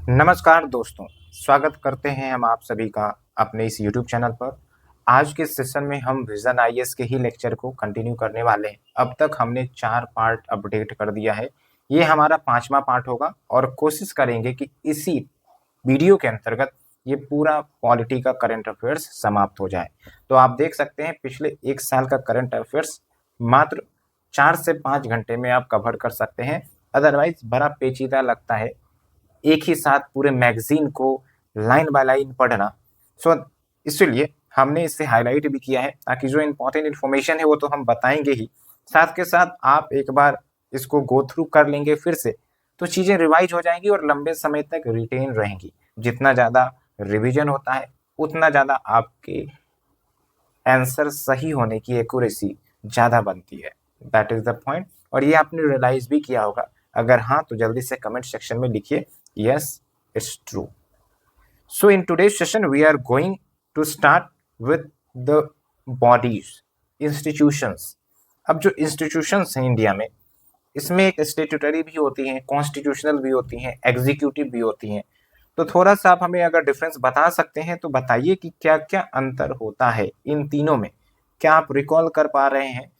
नमस्कार दोस्तों, स्वागत करते हैं हम आप सभी का अपने इस यूट्यूब चैनल पर। आज के सेशन में हम विजन आईएएस के ही लेक्चर को कंटिन्यू करने वाले हैं। अब तक हमने 4 पार्ट अपडेट कर दिया है। ये हमारा 5वां पार्ट होगा और कोशिश करेंगे कि इसी वीडियो के अंतर्गत ये पूरा पॉलिटी का करंट अफेयर्स समाप्त हो जाए। तो आप देख सकते हैं पिछले 1 साल का करंट अफेयर्स मात्र 4 से 5 घंटे में आप कवर कर सकते हैं। अदरवाइज बड़ा पेचीदा लगता है एक ही साथ पूरे मैगजीन को लाइन बाय लाइन पढ़ना। इसलिए हमने इसे हाईलाइट भी किया है ताकि जो इम्पोर्टेंट इन्फॉर्मेशन है वो तो हम बताएंगे ही, साथ के साथ आप एक बार इसको गो थ्रू कर लेंगे फिर से तो चीज़ें रिवाइज हो जाएंगी और लंबे समय तक रिटेन रहेंगी। जितना ज़्यादा रिवीजन होता है उतना ज़्यादा आपके आंसर सही होने की एक्यूरेसी ज़्यादा बनती है। That is the point. और ये आपने रियलाइज भी किया होगा। अगर हाँ तो जल्दी से कमेंट सेक्शन में लिखिए yes it's true. So in today's session we are going to start with the bodies, institutions. अब जो institutions हैं इंडिया में, इसमें एक स्टेट्यूटरी भी होती हैं, कॉन्स्टिट्यूशनल भी होती हैं, एग्जीक्यूटिव भी होती हैं। तो थोड़ा सा आप हमें अगर डिफरेंस बता सकते हैं तो बताइए कि क्या क्या अंतर होता है इन तीनों में। क्या आप रिकॉल कर पा रहे हैं?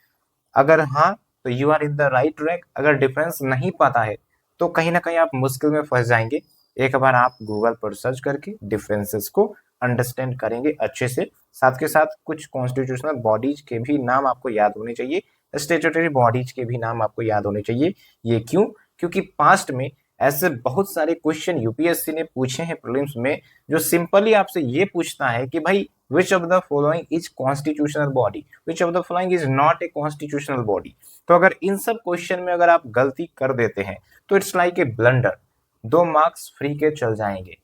अगर हाँ तो you are in the right track. अगर डिफरेंस नहीं पता है तो कहीं ना कहीं आप मुश्किल में फंस जाएंगे। एक बार आप गूगल पर सर्च करके डिफरेंसेस को अंडरस्टैंड करेंगे अच्छे से। साथ के साथ कुछ कॉन्स्टिट्यूशनल बॉडीज के भी नाम आपको याद होने चाहिए, स्टेट्यूटरी बॉडीज के भी नाम आपको याद होने चाहिए। ये क्यों? क्योंकि पास्ट में ऐसे बहुत सारे क्वेश्चन यूपीएससी ने पूछे हैं प्रीलिम्स में, जो सिंपली आपसे ये पूछता है कि भाई which of the following is constitutional body, which of the following is not a constitutional body। तो अगर इन सब क्वेश्चन में अगर आप गलती कर देते हैं तो it's like a blunder, 2 marks free के चल जाएंगे।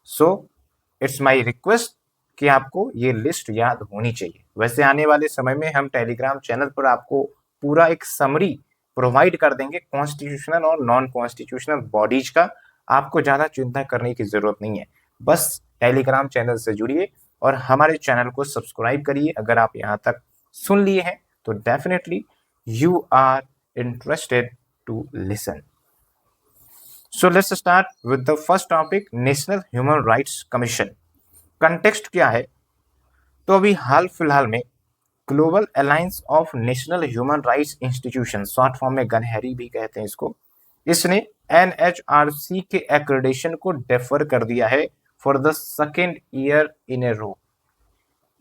सो इट्स माय रिक्वेस्ट कि आपको ये लिस्ट याद होनी चाहिए। वैसे आने वाले समय में हम टेलीग्राम चैनल पर आपको पूरा एक समरी प्रोवाइड कर देंगे कॉन्स्टिट्यूशनल और नॉन कॉन्स्टिट्यूशनल बॉडीज का। आपको ज़्यादा चिंता करने की ज़रूरत नहीं है, बस टेलीग्राम चैनल से जुड़िए और हमारे चैनल को सब्सक्राइब करिए। अगर आप यहाँ तक सुन लिए हैं तो definitely you are interested to listen. So let's start with the first topic, national human rights commission. Context क्या है? तो अभी हाल फिलहाल में global alliance of national human rights institution, short form में गनहरी भी कहते हैं इसको, इसने एनएचआरसी के एक्रेडिशन को डेफर कर दिया है for the second year in a row.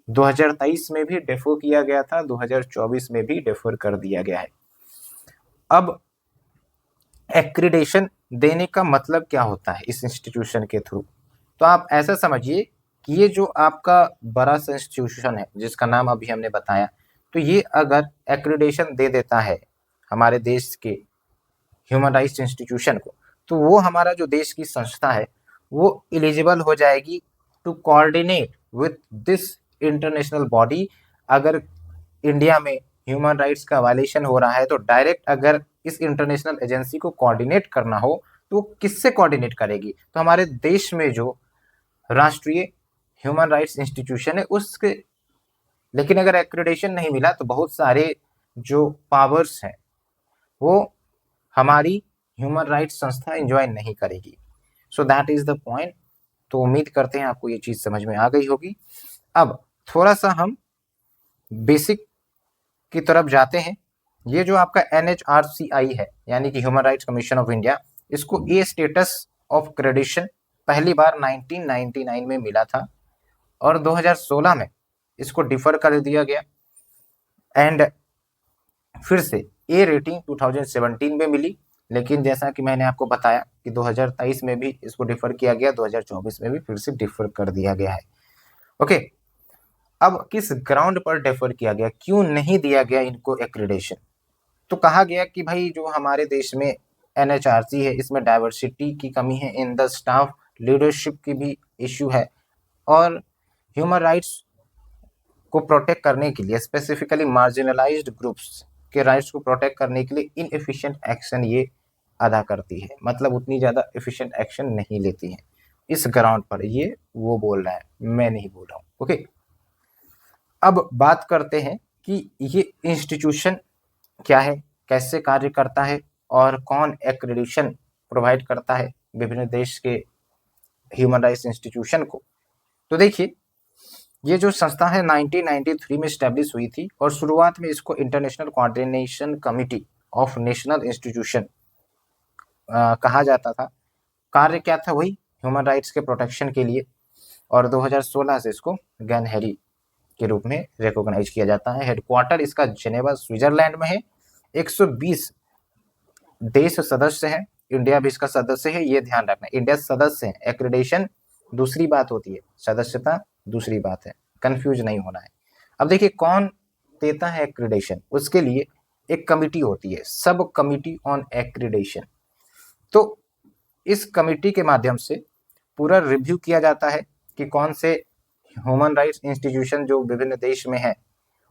2023 में भी डेफर किया गया था, 2024 में भी डेफर कर दिया गया है। अब एक्रेडिशन देने का मतलब क्या होता है इस इंस्टीट्यूशन के थ्रू? तो आप ऐसा समझिए कि ये जो आपका बड़ा सा इंस्टीट्यूशन है जिसका नाम अभी हमने बताया, तो ये अगर एक्रेडिशन दे देता है हमारे देश के ह्यूमन राइट्स इंस्टीट्यूशन को, तो वो हमारा जो देश की संस्था है वो एलिजिबल हो जाएगी to coordinate with this international body. अगर इंडिया में ह्यूमन राइट्स का वायलेशन हो रहा है तो डायरेक्ट अगर इस इंटरनेशनल एजेंसी को कोऑर्डिनेट करना हो तो किससे कोऑर्डिनेट करेगी? तो हमारे देश में जो राष्ट्रीय ह्यूमन राइट्स इंस्टीट्यूशन है उसके। लेकिन अगर एक्रेडिटेशन नहीं मिला तो बहुत सारे जो पावर्स हैं वो हमारी ह्यूमन राइट्स संस्था एंजॉय नहीं करेगी। सो दैट इज द पॉइंट। तो उम्मीद करते हैं आपको ये चीज़ समझ में आ गई होगी। अब थोड़ा सा हम बेसिक की तरफ जाते हैं। ये जो आपका NHRCI है यानी कि human rights commission of India, इसको ए स्टेटस ऑफ क्रेडिशन पहली बार 1999 में मिला था और 2016 में इसको डिफर कर दिया गया एंड फिर से ए रेटिंग 2017 में मिली। लेकिन जैसा कि मैंने आपको बताया कि 2023 में भी इसको डिफर किया गया, 2024 में भी फिर से डिफर कर दिया गया है। ओके, अब किस ग्राउंड पर डिफर किया गया, क्यों नहीं दिया गया इनको एक्रेडिटेशन? तो कहा गया कि भाई जो हमारे देश में NHRC है इसमें डाइवर्सिटी की कमी है, इन द स्टाफ लीडरशिप की भी इश्यू है और ह्यूमन राइट्स को प्रोटेक्ट करने के लिए स्पेसिफिकली मार्जिनलाइज्ड ग्रुप्स के राइट्स को प्रोटेक्ट करने के लिए इनएफिशिएंट एक्शन ये अदा करती है, मतलब उतनी ज़्यादा एफिशिएंट एक्शन नहीं लेती है। इस ग्राउंड पर ये वो बोल रहा है, मैं नहीं बोल रहा हूँ। ओके, अब बात करते हैं कि ये इंस्टीट्यूशन क्या है, कैसे कार्य करता है और कौन एक्रेडिशन प्रोवाइड करता है विभिन्न देश के ह्यूमन राइट्स इंस्टीट्यूशन को। तो देखिए, ये जो संस्था है 1993 में स्टैब्लिश हुई थी और शुरुआत में इसको international coordination committee of national institution कहा जाता था। कार्य क्या था? वही ह्यूमन राइट्स के प्रोटेक्शन के लिए। और 2016 से इसको गैनहेरी के रूप में रिकॉग्नाइज किया जाता है। हेडक्वार्टर इसका जेनेवा स्विट्जरलैंड में है। 120 देश सदस्य हैं, इंडिया भी इसका सदस्य है, ये ध्यान रखना। इंडिया सदस्य है, एक्रेडिशन दूसरी बात होती है, सदस्यता दूसरी बात है, कंफ्यूज नहीं होना है। अब देखिए, कौन देता है एक्रेडिशन? उसके लिए एक कमिटी होती है, सब कमिटी ऑन एक्रेडिशन। तो इस कमिटी के माध्यम से पूरा रिव्यू किया जाता है कि कौन से ह्यूमन राइट्स इंस्टीट्यूशन जो विभिन्न देश में है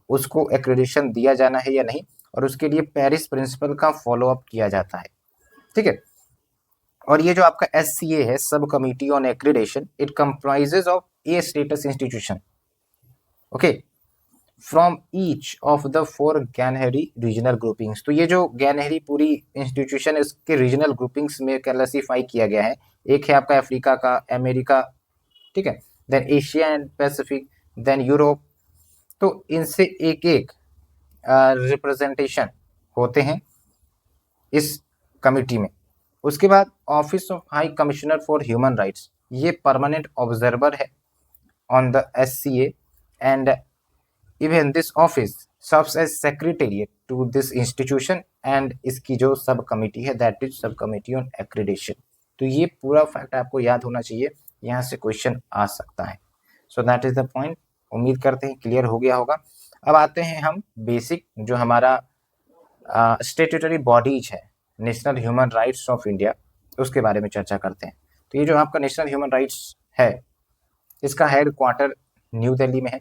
उसको एक्रेडिशन दिया जाना है या नहीं, और उसके लिए पेरिस प्रिंसिपल का फॉलोअप किया जाता है। ठीक है। और ये जो आपका SCA है, sub committee on accreditation, it comprises of a status institution, okay, from each of the 4 GANHRI regional groupings. तो ये जो गैनहेरी पूरी इंस्टीट्यूशन है उसके रीजनल ग्रुपिंग्स में क्लासिफाई किया गया है। एक है आपका अफ्रीका का, अमेरिका, ठीक है, then Asia and Pacific, then Europe. तो इनसे एक एक रिप्रेजेंटेशन होते हैं इस कमिटी में। उसके बाद office of high commissioner for human rights, ये परमानेंट ऑब्जर्वर है on the SCA, and even this office serves as secretariat to this institution, and इसकी जो सब कमिटी है that is sub committee on accreditation. तो ये पूरा fact आपको याद होना चाहिए, यहाँ से क्वेश्चन आ सकता है। सो दैट इज द पॉइंट। उम्मीद करते हैं क्लियर हो गया होगा। अब आते हैं हम बेसिक जो हमारा स्टेट्यूटरी बॉडीज है national human rights of India, उसके बारे में चर्चा करते हैं। तो ये जो आपका नेशनल ह्यूमन राइट्स है, इसका हेड क्वार्टर न्यू दिल्ली में है।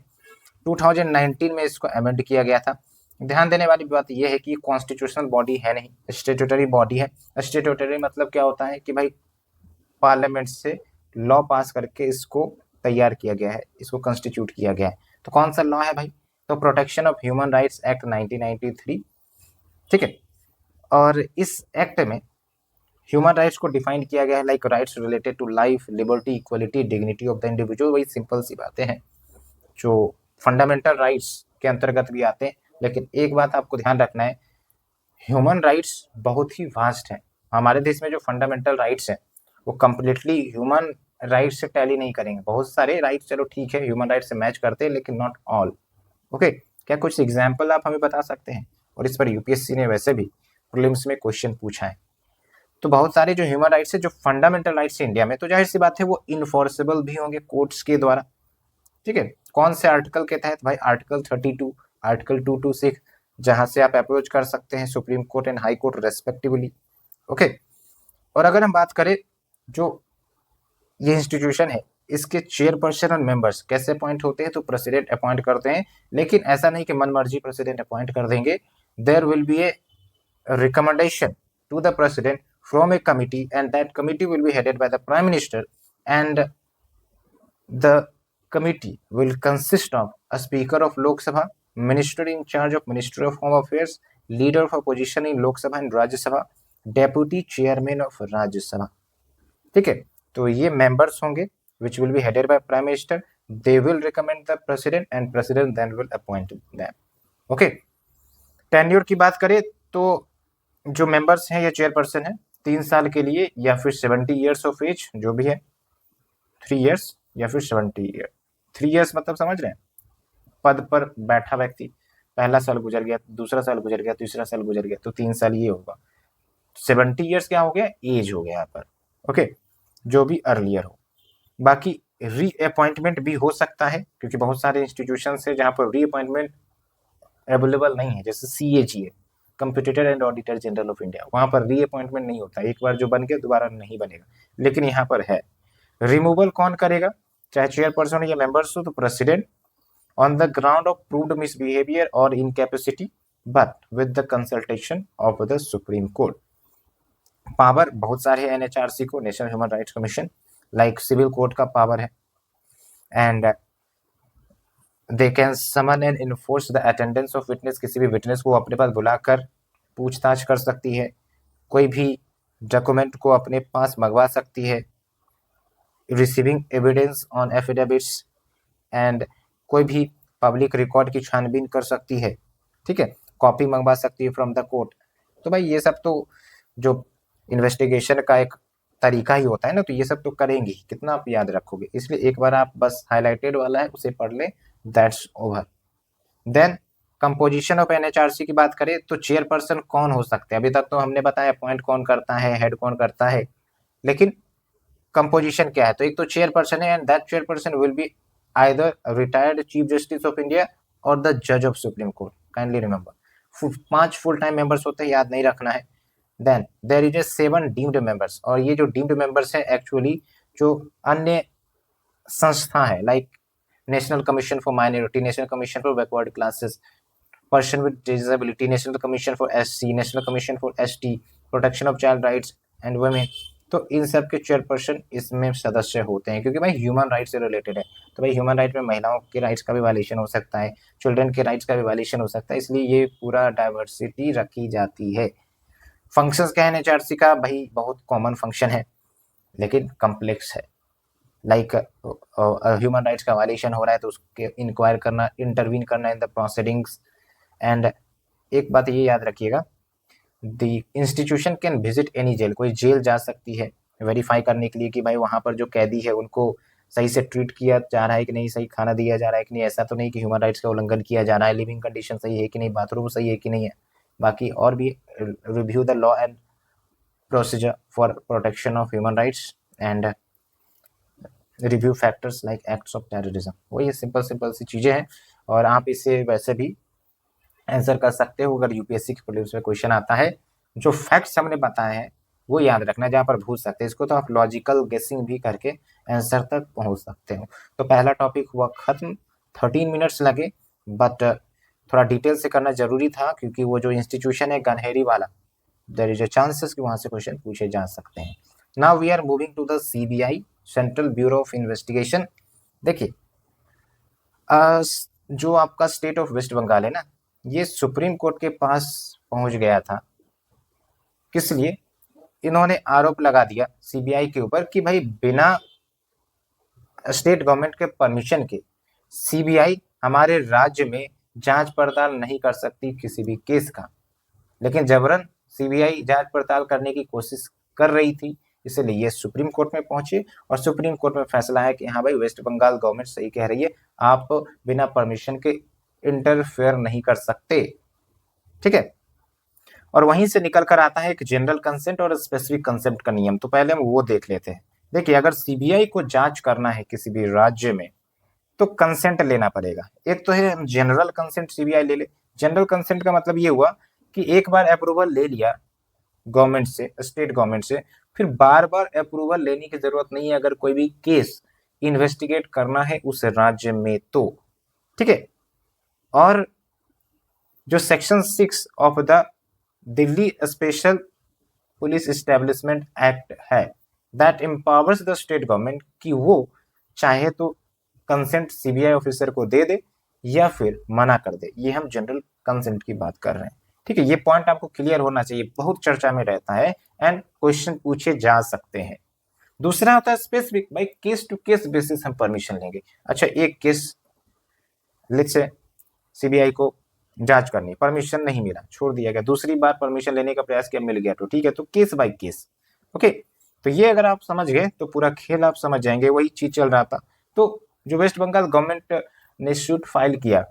2019 में इसको अमेंड किया गया था। ध्यान देने वाली बात यह है कि कॉन्स्टिट्यूशनल बॉडी है नहीं, स्टेट्यूटरी बॉडी है। स्टेट्यूटरी मतलब क्या होता है कि भाई पार्लियामेंट से लॉ पास करके इसको तैयार किया गया है, इसको कंस्टिट्यूट किया गया है। तो कौन सा लॉ है भाई? तो protection of human rights act 1993, ठीक है। और इस एक्ट में ह्यूमन राइट्स को डिफाइन किया गया है like rights related to life, liberty, equality, dignity of the individual. वही सिंपल सी बातें हैं जो फंडामेंटल राइट्स के अंतर्गत भी आते हैं। लेकिन एक बात आपको ध्यान रखना है, ह्यूमन राइट्स बहुत ही वास्ट है। हमारे देश में जो फंडामेंटल राइट्स हैं वो कंप्लीटली ह्यूमन राइट्स से टैली नहीं करेंगे। बहुत सारे राइट्स चलो ठीक है ह्यूमन राइट्स से मैच करते हैं, लेकिन नॉट ऑल। ओके, क्या कुछ एग्जाम्पल आप हमें बता सकते हैं? और इस पर UPSC ने वैसे भी प्रीलिम्स में क्वेश्चन पूछा है। तो बहुत सारे जो ह्यूमन राइट्स है, जो फंडामेंटल राइट्स है इंडिया में, तो जाहिर सी बात है वो इन्फोर्सेबल भी होंगे कोर्ट्स के द्वारा। ठीक है, कौन से आर्टिकल के तहत? भाई आर्टिकल 32, आर्टिकल 226, जहां से आप अप्रोच कर सकते हैं supreme court and high court respectively. Okay, और अगर हम बात करें जो ये इंस्टीट्यूशन है, इसके चेयरपर्सन और मेंबर्स कैसे अपॉइंट होते हैं? तो प्रेसिडेंट अपॉइंट करते हैं, लेकिन ऐसा नहीं कि मनमर्जी प्रेसिडेंट अपॉइंट कर देंगे। There will be a recommendation to the president from a committee, and that committee will be headed by the Prime Minister, and the committee will consist of a Speaker of Lok Sabha, Minister in charge of Ministry of Home Affairs, Leader of Opposition in Lok Sabha and Rajya Sabha, Deputy Chairman of Rajya Sabha। ठीक है, तो ये members होंगे which will be headed by Prime Minister. They will recommend the President and President then will appoint them. Okay, tenure की बात करें तो जो मेंबर्स हैं या चेयरपर्सन है 3 साल के लिए, या फिर 70 ईयर्स ऑफ एज, जो भी है 3 ईयर्स या फिर 70 ईयर। 3 ईयर्स मतलब समझ रहे हैं, पद पर बैठा व्यक्ति, पहला साल गुजर गया, दूसरा साल गुजर गया, तीसरा साल गुजर गया, तो 3 साल ये होगा। 70 ईयर्स क्या हो गया? एज हो गया यहाँ पर। ओके, जो भी अर्लियर हो। बाकी रीअपॉइंटमेंट भी हो सकता है, क्योंकि बहुत सारे इंस्टीट्यूशन है जहाँ पर रीअपॉइंटमेंट अवेलेबल नहीं है, जैसे CAG है, competitor and auditor general of India, वहां पर रीअपॉइंटमेंट नहीं होता, एक बार जो बन गया दोबारा नहीं बनेगा, लेकिन यहाँ पर है। रिमूवल कौन करेगा? चाहे चेयरपर्सन या मेंबर्स हो तो president, on the ground of proved misbehaviour और incapacity, but with the consultation of the supreme Court. Power बहुत सारे है NHRC को, National human rights Commission, like civil court का पावर है, and they can summon and enforce the attendance of witness. किसी भी witness को अपने पास बुलाकर पूछताछ कर सकती है, कोई भी डॉक्यूमेंट को अपने पास मंगवा सकती है, receiving evidence on affidavits and कोई भी पब्लिक रिकॉर्ड की छानबीन कर सकती है, ठीक है, कॉपी मंगवा सकती है फ्रॉम द कोर्ट। तो भाई ये सब तो जो इन्वेस्टिगेशन का एक तरीका ही होता है ना, तो ये सब तो करेंगे, कितना आप याद रखोगे, इसलिए एक बार आप बस हाईलाइटेड वाला है उसे पढ़ ले, that's over. Then composition of NHRC की बात करें तो चेयरपर्सन कौन हो सकते हैं, अभी तक तो हमने बताया अपॉइंट कौन करता है, हेड कौन करता है, लेकिन कंपोजिशन क्या है, तो एक तो चेयरपर्सन है and that chairperson will be either retired chief justice of India और द जज of Supreme Court, kindly remember 5 full time members होते हैं, याद नहीं रखना है। Then there is a 7 deemed members, और ये जो डीम्ड मेंबर्स है एक्चुअली जो अन्य संस्था है, like national commission for minority, national commission for backward classes, person with disability, national commission for SC, national commission for ST, protection of child rights and women, तो इन सब के चेयरपर्सन इसमें सदस्य होते हैं, क्योंकि भाई ह्यूमन राइट्स से रिलेटेड है, तो भाई ह्यूमन राइट में महिलाओं के राइट्स का भी वायलेशन हो सकता है, चिल्ड्रन के राइट्स का भी वायलेशन हो सकता है, इसलिए ये पूरा डाइवर्सिटी रखी जाती है। फंक्शंस क्या है एनएचआरसी का, भाई बहुत कॉमन फंक्शन है लेकिन कॉम्प्लेक्स है, लाइक ह्यूमन राइट्स का वायलेशन हो रहा है तो उसके इंक्वायर करना, इंटरवीन करना इन द प्रोसीडिंग्स। एंड एक बात ये याद रखिएगा, the institution can visit any jail, कोई जेल जा सकती है वेरीफाई करने के लिए कि भाई वहाँ पर जो कैदी है उनको सही से ट्रीट किया जा रहा है कि नहीं, सही खाना दिया जा रहा है कि नहीं, ऐसा तो नहीं कि ह्यूमन राइट्स का उल्लंघन किया जा रहा है, लिविंग कंडीशन सही है कि नहीं, बाथरूम सही है कि नहीं है, बाकी और भी review the law and procedure for protection of human rights and review factors like acts of terrorism, वही सिंपल सी चीज़ें हैं, और आप इसे वैसे भी आंसर कर सकते हो अगर यूपीएससी के प्रीलिम्स में क्वेश्चन आता है। जो फैक्ट्स हमने बताए हैं वो याद रखना, जहाँ पर भूल सकते हैं इसको तो आप लॉजिकल गेसिंग भी करके आंसर तक पहुँच सकते हो। तो पहला टॉपिक हुआ खत्म, 13 मिनट्स लगे, बट थोड़ा डिटेल से करना जरूरी था क्योंकि वो जो इंस्टीट्यूशन है गनहेरी वाला, देयर इज अ चांसेस कि वहाँ से क्वेश्चन पूछे जा सकते हैं। Now we are moving to the CBI, Central Bureau of Investigation. देखिए जो आपका स्टेट ऑफ वेस्ट बंगाल है ना, ये सुप्रीम कोर्ट के पास पहुंच गया था, किस लिए, इन्होंने आरोप लगा दिया सीबीआई के ऊपर कि भाई बिना स्टेट गवर्नमेंट के परमिशन के सीबीआई हमारे राज्य में जांच पड़ताल नहीं कर सकती किसी भी केस का, लेकिन जबरन सीबीआई जांच पड़ताल करने की कोशिश कर रही थी, इसलिए ये सुप्रीम कोर्ट में पहुंचे और सुप्रीम कोर्ट में फैसला है कि हाँ भाई वेस्ट बंगाल गवर्नमेंट सही कह रही है, आप बिना परमिशन के इंटरफेयर नहीं कर सकते, ठीक है। और वहीं से निकल कर आता है एक जनरल कंसेंट और स्पेसिफिक कंसेंट का नियम, तो पहले हम वो देख लेते हैं। देखिए अगर सीबीआई को जांच करना है किसी भी राज्य में तो कंसेंट लेना पड़ेगा, एक तो है जनरल कंसेंट सीबीआई ले ले, जनरल कंसेंट का मतलब ये हुआ कि एक बार अप्रूवल ले लिया गवर्नमेंट से, स्टेट गवर्नमेंट से, फिर बार बार अप्रूवल लेने की जरूरत नहीं है अगर कोई भी केस इन्वेस्टिगेट करना है उस राज्य में तो, ठीक है। और जो section 6 of the Delhi special police establishment act है, that empowers the state government कि वो चाहे तो कंसेंट सीबीआई ऑफिसर को दे दे या फिर मना कर दे, ये हम जनरल कंसेंट की बात कर रहे हैं, ठीक है। ये पॉइंट आपको क्लियर होना चाहिए, बहुत चर्चा में रहता है एंड क्वेश्चन पूछे जा सकते हैं। दूसरा होता है स्पेसिफिक, भाई केस टू केस बेसिस हम परमिशन लेंगे। अच्छा एक केस लेट्स से सीबीआई को जांच करनी, परमिशन नहीं मिला, छोड़ दिया गया, दूसरी बार परमिशन लेने का प्रयास किया, मिल गया, तो ठीक है, तो केस बाय केस, ओके। तो ये अगर आप समझ गए तो पूरा खेल आप समझ जाएंगे, वही चीज चल रहा था। तो जो वेस्ट बंगाल गवर्नमेंट ने सूट फाइल किया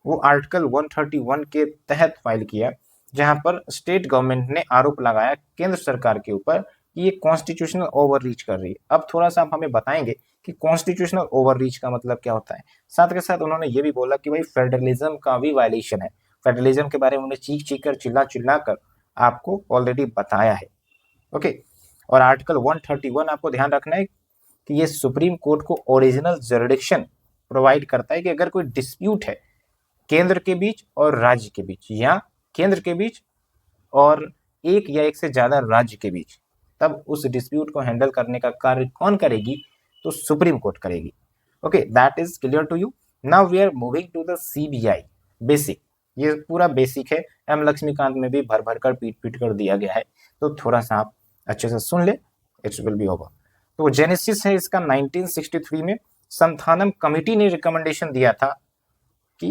वो आर्टिकल 131 के तहत फाइल किया, जहां पर स्टेट गवर्नमेंट ने आरोप लगाया केंद्र सरकार के ऊपर कि ये कॉन्स्टिट्यूशनल ओवररीच कर रही है। अब थोड़ा सा आप हमें बताएंगे कि कॉन्स्टिट्यूशनल ओवररीच का मतलब क्या होता है, साथ के साथ उन्होंने ये भी बोला कि भाई फेडरलिज्म का भी वायलेशन है, फेडरलिज्म के बारे में उन्होंने चीख चीख कर चिल्ला कर आपको ऑलरेडी बताया है, ओके। और आर्टिकल 131 आपको ध्यान रखना है कि ये सुप्रीम कोर्ट को ओरिजिनल जरिडिक्शन प्रोवाइड करता है कि अगर कोई डिस्प्यूट है केंद्र के बीच और राज्य के बीच या केंद्र के बीच और एक या एक से ज्यादा राज्य के बीच, तब उस डिस्प्यूट को हैंडल करने का कार्य कौन करेगी, तो सुप्रीम कोर्ट करेगी, okay. That is clear to you. Now we are moving to the CBI basic, ये पूरा बेसिक है, एम लक्ष्मीकांत में भी भर भर कर पीट पीट कर दिया गया है, तो थोड़ा सा आप अच्छे से सुन ले, इट्स विल बी ओवर। तो जेनेसिस है इसका 1963 में संथानम कमिटी ने रिकमेंडेशन दिया था कि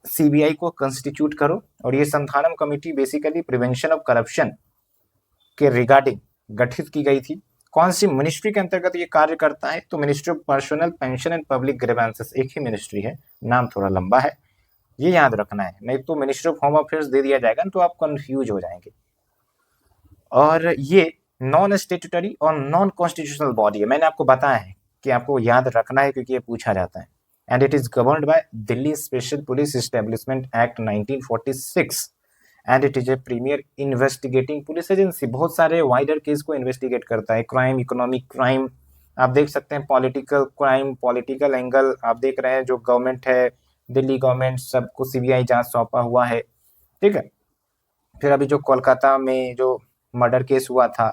सीबीआई को कंस्टिट्यूट करो, और ये Santhanam committee basically prevention of corruption के रिगार्डिंग गठित की गई थी। कौन सी मिनिस्ट्री के अंतर्गत ये कार्य करता है? तो ministry of personal pension and public grievances, एक ही मिनिस्ट्री है, नाम थोड़ा लंबा है, ये याद रखना है, नहीं तो मिनिस्ट्री ऑफ होम अफेयर्स दे दिया जाएगा तो आप कंफ्यूज हो जाएंगे। और ये नॉन स्टेट्यूटरी और नॉन कॉन्स्टिट्यूशनल बॉडी है, मैंने आपको बताया है कि आपको याद रखना है क्योंकि ये पूछा जाता है। And it is governed by Delhi special police establishment act 1946 and it is a premier investigating police agency. बहुत सारे वाइडर केस को इन्वेस्टिगेट करता है, क्राइम, इकोनॉमिक क्राइम, आप देख सकते हैं पॉलिटिकल क्राइम, पॉलिटिकल एंगल, आप देख रहे हैं जो गवर्नमेंट है, दिल्ली गवर्नमेंट, सबको सीबीआई जांच सौंपा हुआ है, ठीक है। फिर अभी जो कोलकाता में जो मर्डर केस हुआ था,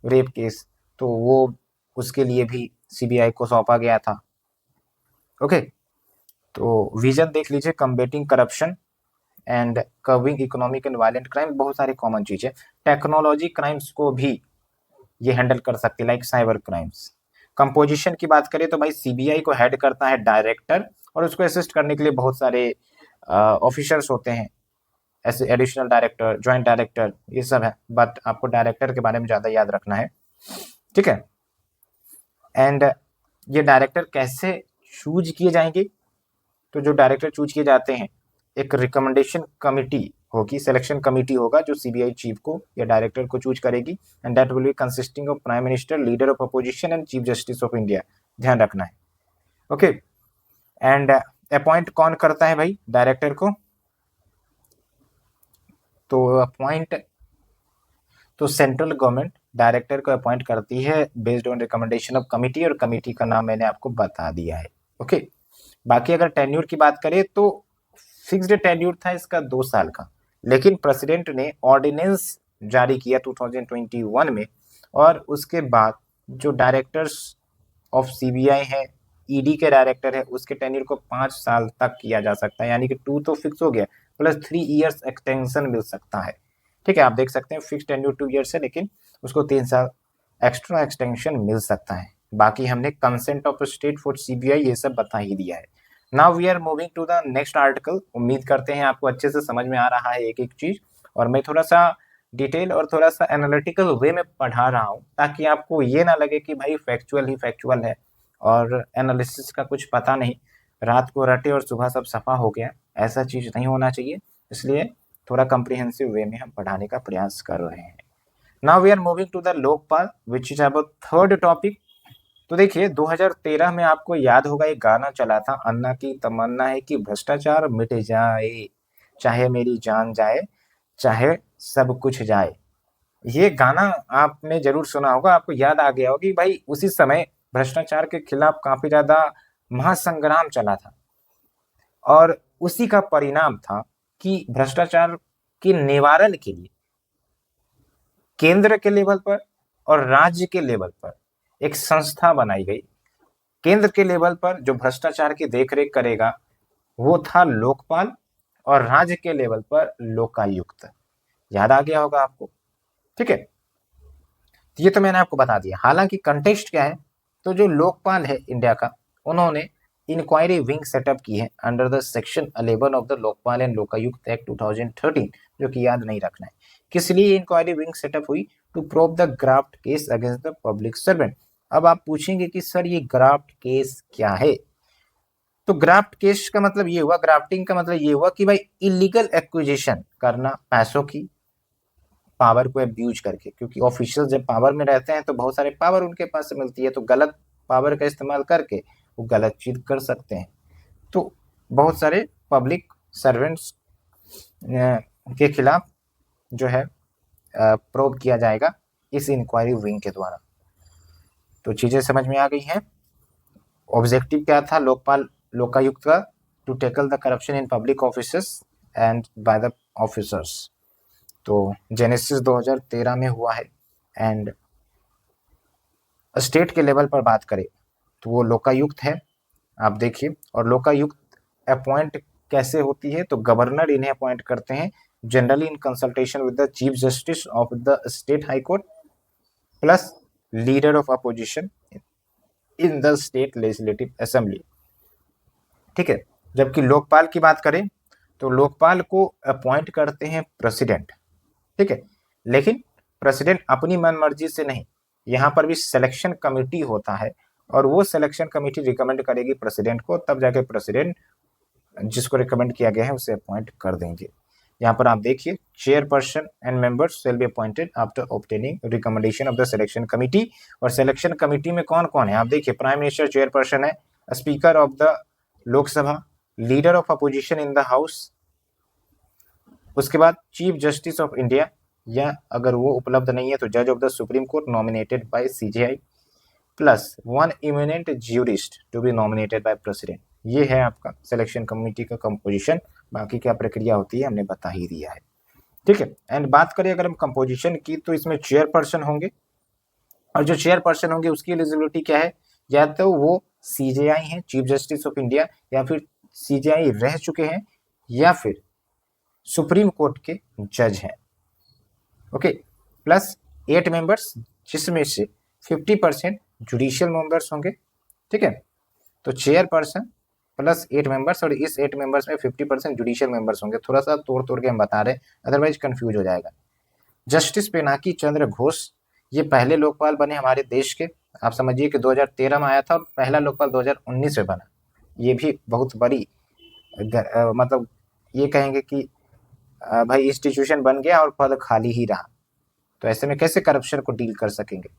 रेप केस, तो वो उसके लिए भी सीबीआई को सौंपा गया था। ओके, तो विजन देख लीजिए, कम्बेटिंग corruption and curving economic and violent crime, बहुत सारी कॉमन चीजें। टेक्नोलॉजी क्राइम्स को भी ये हैंडल कर सकते, लाइक साइबर क्राइम्स। कंपोजिशन की बात करें तो भाई सीबीआई को हेड करता है डायरेक्टर, और उसको असिस्ट करने के लिए बहुत सारे ऑफिसर्स होते हैं, ऐसे एडिशनल डायरेक्टर, ज्वाइंट डायरेक्टर, ये सब है, बट आपको डायरेक्टर के बारे में ज़्यादा याद रखना है, ठीक है। एंड ये डायरेक्टर कैसे चूज किए जाएंगे? तो जो डायरेक्टर चूज किए जाते हैं, एक रिकमेंडेशन कमिटी होगी, सिलेक्शन कमिटी होगा जो सीबीआई चीफ को या डायरेक्टर को चूज करेगी, and that will be consisting of prime minister, leader of opposition and chief justice of India, ध्यान रखना है। ओके, एंड अपॉइंट कौन करता है भाई डायरेक्टर को? तो अपॉइंट तो सेंट्रल गवर्नमेंट डायरेक्टर को अपॉइंट करती है based on recommendation of committee, और कमिटी का नाम मैंने आपको बता दिया है। ओके, बाकी अगर टेन्यूर की बात करें तो फिक्स्ड टेन्यूर था इसका 2 साल का, लेकिन प्रेसिडेंट ने ऑर्डिनेंस जारी किया 2021 में, और उसके बाद जो डायरेक्टर्स ऑफ सीबीआई है, ईडी के डायरेक्टर है, उसके टेन्यूर को 5 साल तक किया जा सकता है, यानी कि 2 तो फिक्स हो गया, प्लस 3 इयर्स एक्सटेंशन मिल सकता है, ठीक है। आप देख सकते हैं फिक्स टेन्यूर 2 इयर्स है, लेकिन उसको 3 साल एक्स्ट्रा एक्सटेंशन मिल सकता है। बाकी हमने consent of state for CBI ये सब बता ही दिया है। Now we are moving to the next article. उम्मीद करते हैं आपको अच्छे से समझ में आ रहा है एक एक चीज, और मैं थोड़ा सा डिटेल और थोड़ा सा एनालिटिकल वे में पढ़ा रहा हूँ, ताकि आपको ये ना लगे कि भाई फैक्चुअल ही फैक्चुअल है और एनालिसिस का कुछ पता नहीं, रात को रटे और सुबह सब सफा हो गया, ऐसा चीज नहीं होना चाहिए। इसलिए थोड़ा कॉम्प्रिहेंसिव वे में हम पढ़ाने का प्रयास कर रहे हैं। Now we are moving to the Lokpal which is about third topic. तो देखिए 2013 में आपको याद होगा एक गाना चला था, अन्ना की तमन्ना है कि भ्रष्टाचार मिट जाए, चाहे मेरी जान जाए, चाहे सब कुछ जाए। ये गाना आपने जरूर सुना होगा, आपको याद आ गया होगा कि भाई उसी समय भ्रष्टाचार के खिलाफ काफी ज्यादा महासंग्राम चला था, और उसी का परिणाम था कि भ्रष्टाचार के निवारण के लिए केंद्र के लेवल पर और राज्य के लेवल पर एक संस्था बनाई गई। केंद्र के लेवल पर जो भ्रष्टाचार की देखरेख करेगा वो था लोकपाल, और राज्य के लेवल पर लोकायुक्त। याद आ गया होगा आपको, ठीक है। ये तो मैंने आपको बता दिया। हालांकि कंटेक्स्ट क्या है, तो जो लोकपाल है इंडिया का, उन्होंने इंक्वायरी विंग सेटअप की है under the section 11 of the Lokpal and Lokayukta act 2013, जो कि याद नहीं रखना है। किस लिए इंक्वायरी विंग सेटअप हुई? To probe the graft case against the public servant. अब आप पूछेंगे कि सर ये ग्राफ्ट केस क्या है? तो ग्राफ्ट केस का मतलब ये हुआ, ग्राफ्टिंग का मतलब ये हुआ कि भाई इलीगल एक्विजिशन करना, पैसों की पावर को अब्यूज करके, क्योंकि ऑफिशियल जब पावर में रहते हैं तो बहुत सारे पावर उनके पास से मिलती है, तो गलत पावर का इस्तेमाल करके वो गलत चीज कर सकते हैं। तो बहुत सारे पब्लिक सर्वेंट्स के खिलाफ जो है प्रोब किया जाएगा इस इंक्वायरी विंग के द्वारा। तो चीजें समझ में आ गई हैं। ऑब्जेक्टिव क्या था लोकपाल लोकायुक्त का? To tackle the corruption in public offices and by the officers. तो जेनेसिस 2013 में हुआ है। एंड स्टेट के लेवल पर बात करें तो वो लोकायुक्त है, आप देखिए। और लोकायुक्त अपॉइंट कैसे होती है? तो गवर्नर इन्हें अपॉइंट करते हैं, generally in consultation with the chief justice of the state high court, plus leader of opposition in the state legislative assembly. ठीक है, जबकि लोकपाल की बात करें तो लोकपाल को अपॉइंट करते हैं प्रेसिडेंट। ठीक है, लेकिन प्रेसिडेंट अपनी मनमर्जी से नहीं, यहाँ पर भी सिलेक्शन कमेटी होता है और वो सिलेक्शन कमेटी रिकमेंड करेगी प्रेसिडेंट को, तब जाके प्रेसिडेंट जिसको रिकमेंड किया गया है उसे अपॉइंट कर देंगे। यहाँ पर आप देखिए, chairperson and members will be appointed after obtaining recommendation of the selection committee. और सिलेक्शन कमेटी में कौन कौन है आप देखिए, प्राइम मिनिस्टर चेयरपर्सन है, speaker of the Lok Sabha, leader of opposition in the house, उसके बाद चीफ जस्टिस ऑफ इंडिया, या अगर वो उपलब्ध नहीं है तो जज of the supreme court nominated by CJI, plus one eminent jurist to be nominated by president. ये है आपका सिलेक्शन कमेटी का कंपोजिशन। बाकी क्या प्रक्रिया होती है हमने बता ही दिया है। ठीक है, एंड बात करें अगर हम कंपोजिशन की तो इसमें चेयरपर्सन होंगे, और जो चेयरपर्सन होंगे उसकी एलिजिबिलिटी क्या है, या तो वो सीजेआई हैं, चीफ जस्टिस ऑफ इंडिया, या फिर सीजेआई रह चुके हैं, या फिर सुप्रीम कोर्ट के जज हैं। ओके, प्लस 8 मेंबर्स जिसमें से 50% जुडिशियल मेंबर्स होंगे। ठीक है, तो चेयरपर्सन प्लस 8 मेंबर्स, और इस 8 मेंबर्स में 50% जुडिशियल मेंबर्स होंगे। थोड़ा सा तोड़ तोड़ के हम बता रहे हैं, अदरवाइज कंफ्यूज हो जाएगा। जस्टिस पिनाकी चंद्र घोष, ये पहले लोकपाल बने हमारे देश के। आप समझिए कि 2013 में आया था और पहला लोकपाल 2019 में बना। ये भी बहुत बड़ी मतलब ये कहेंगे कि भाई इंस्टीट्यूशन बन गया और पद खाली ही रहा, तो ऐसे में कैसे करप्शन को डील कर सकेंगे।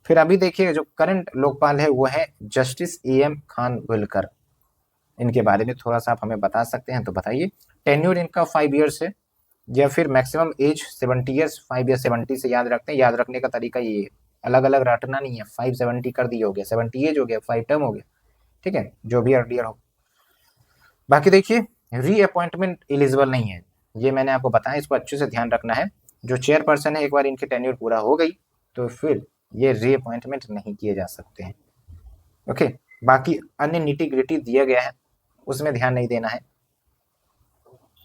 फिर अभी देखिए जो करंट लोकपाल है वो है जस्टिस एएम खानविलकर। इनके बारे में थोड़ा सा आप हमें बता सकते हैं तो बताइए। टेन्योर इनका 5 ईयर्स है, या फिर मैक्सिमम एज 70 ईयर्स। 5 या 70 से याद रखते हैं, याद रखने का तरीका ये है, अलग अलग रटना नहीं है। 5 70 कर दिया हो गया, 70 एज हो गया, 5 टर्म हो गया। ठीक है, जो भी अर्लियर हो। बाकी देखिए रीअपॉइंटमेंट एलिजिबल नहीं है, ये मैंने आपको बताया, इसको अच्छे से ध्यान रखना है। जो चेयरपर्सन है एक बार इनकी टेन्योर पूरा हो गई तो फिर ये रीअपॉइंटमेंट नहीं किए जा सकते हैं। ओके, बाकी अन्य निटी ग्रिटी दिया गया है उसमें ध्यान नहीं देना है।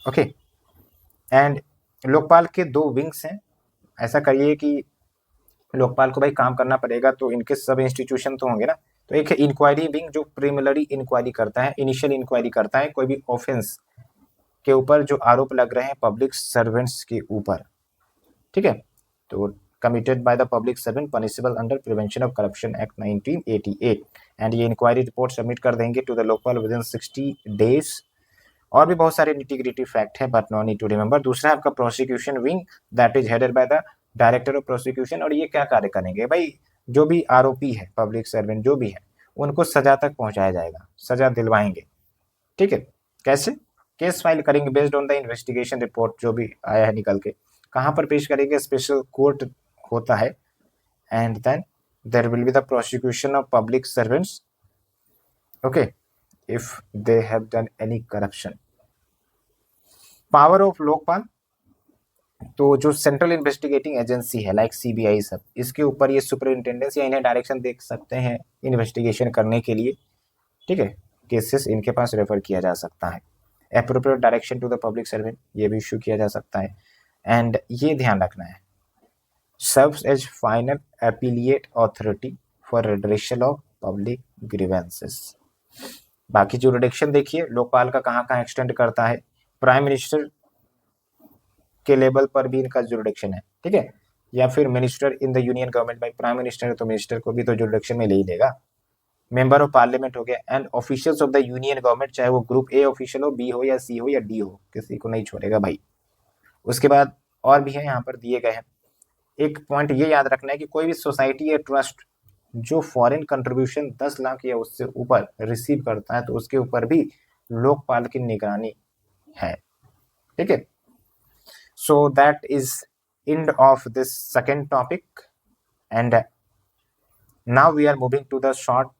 ओके, एंड लोकपाल के 2 विंग्स हैं। ऐसा करिए कि लोकपाल को भाई काम करना पड़ेगा तो इनके सब इंस्टीट्यूशन तो होंगे ना, तो एक है इंक्वायरी विंग जो प्रीलिमिनरी इंक्वायरी करता है, इनिशियल इंक्वायरी करता है कोई भी ऑफेंस के ऊपर जो आरोप लग रहे हैं पब्लिक सर्वेंट्स के ऊपर। ठीक है, तो committed by the public servant punishable under prevention of corruption act 1988, and ये इंक्वायरी रिपोर्ट सबमिट कर देंगे to the Lokpal within 60 days. और भी बहुत सारे निटी-ग्रिटी फैक्ट है but no need to remember. दूसरा आपका prosecution wing that is headed by the director of prosecution, और ये क्या कार्य करेंगे भाई, जो भी आरोपी है पब्लिक सर्वेंट जो भी है उनको सजा तक पहुंचाया जाएगा, सजा दिलवाएंगे। ठीक है, कैसे, केस फाइल करेंगे based on the investigation report जो भी आया है निकल के, कहाँ पर पेश करेंगे, स्पेशल कोर्ट होता है, and then there will be the prosecution of public servants okay if they have done any corruption. Power of Lokpal, तो जो सेंट्रल इन्वेस्टिगेटिंग एजेंसी है लाइक सीबीआई सब, इसके ऊपर ये सुपरिंटेंडेंस या इन्हें डायरेक्शन दे सकते हैं इन्वेस्टिगेशन करने के लिए। ठीक है, केसेस इनके पास रेफर किया जा सकता है। Appropriate direction to the public servant, ये भी इशू किया जा सकता है। एंड ये ध्यान रखना है, serves as final appellate authority for redressal of public grievances. बाकी जुरिडिक्शन देखिए लोकपाल का कहाँ कहाँ एक्सटेंड करता है। प्राइम मिनिस्टर के लेवल पर भी इनका जुरिडिक्शन है। ठीक है, या फिर minister in the union government, भाई प्राइम मिनिस्टर है तो मिनिस्टर को भी तो जुरिडिक्शन में ले ही लेगा। मेंबर ऑफ पार्लियामेंट हो गया, and officials of the union government, चाहे वो ग्रुप ए ऑफिशियल हो, बी हो या सी हो या डी हो, किसी को नहीं छोड़ेगा भाई। उसके बाद और भी है यहाँ पर दिए गए हैं। एक पॉइंट ये याद रखना है कि कोई भी सोसाइटी या ट्रस्ट जो फॉरेन कंट्रीब्यूशन 10 लाख या उससे ऊपर रिसीव करता है तो उसके ऊपर भी लोकपाल की निगरानी है। ठीक है, so that is end of this second topic, and now we are moving to the short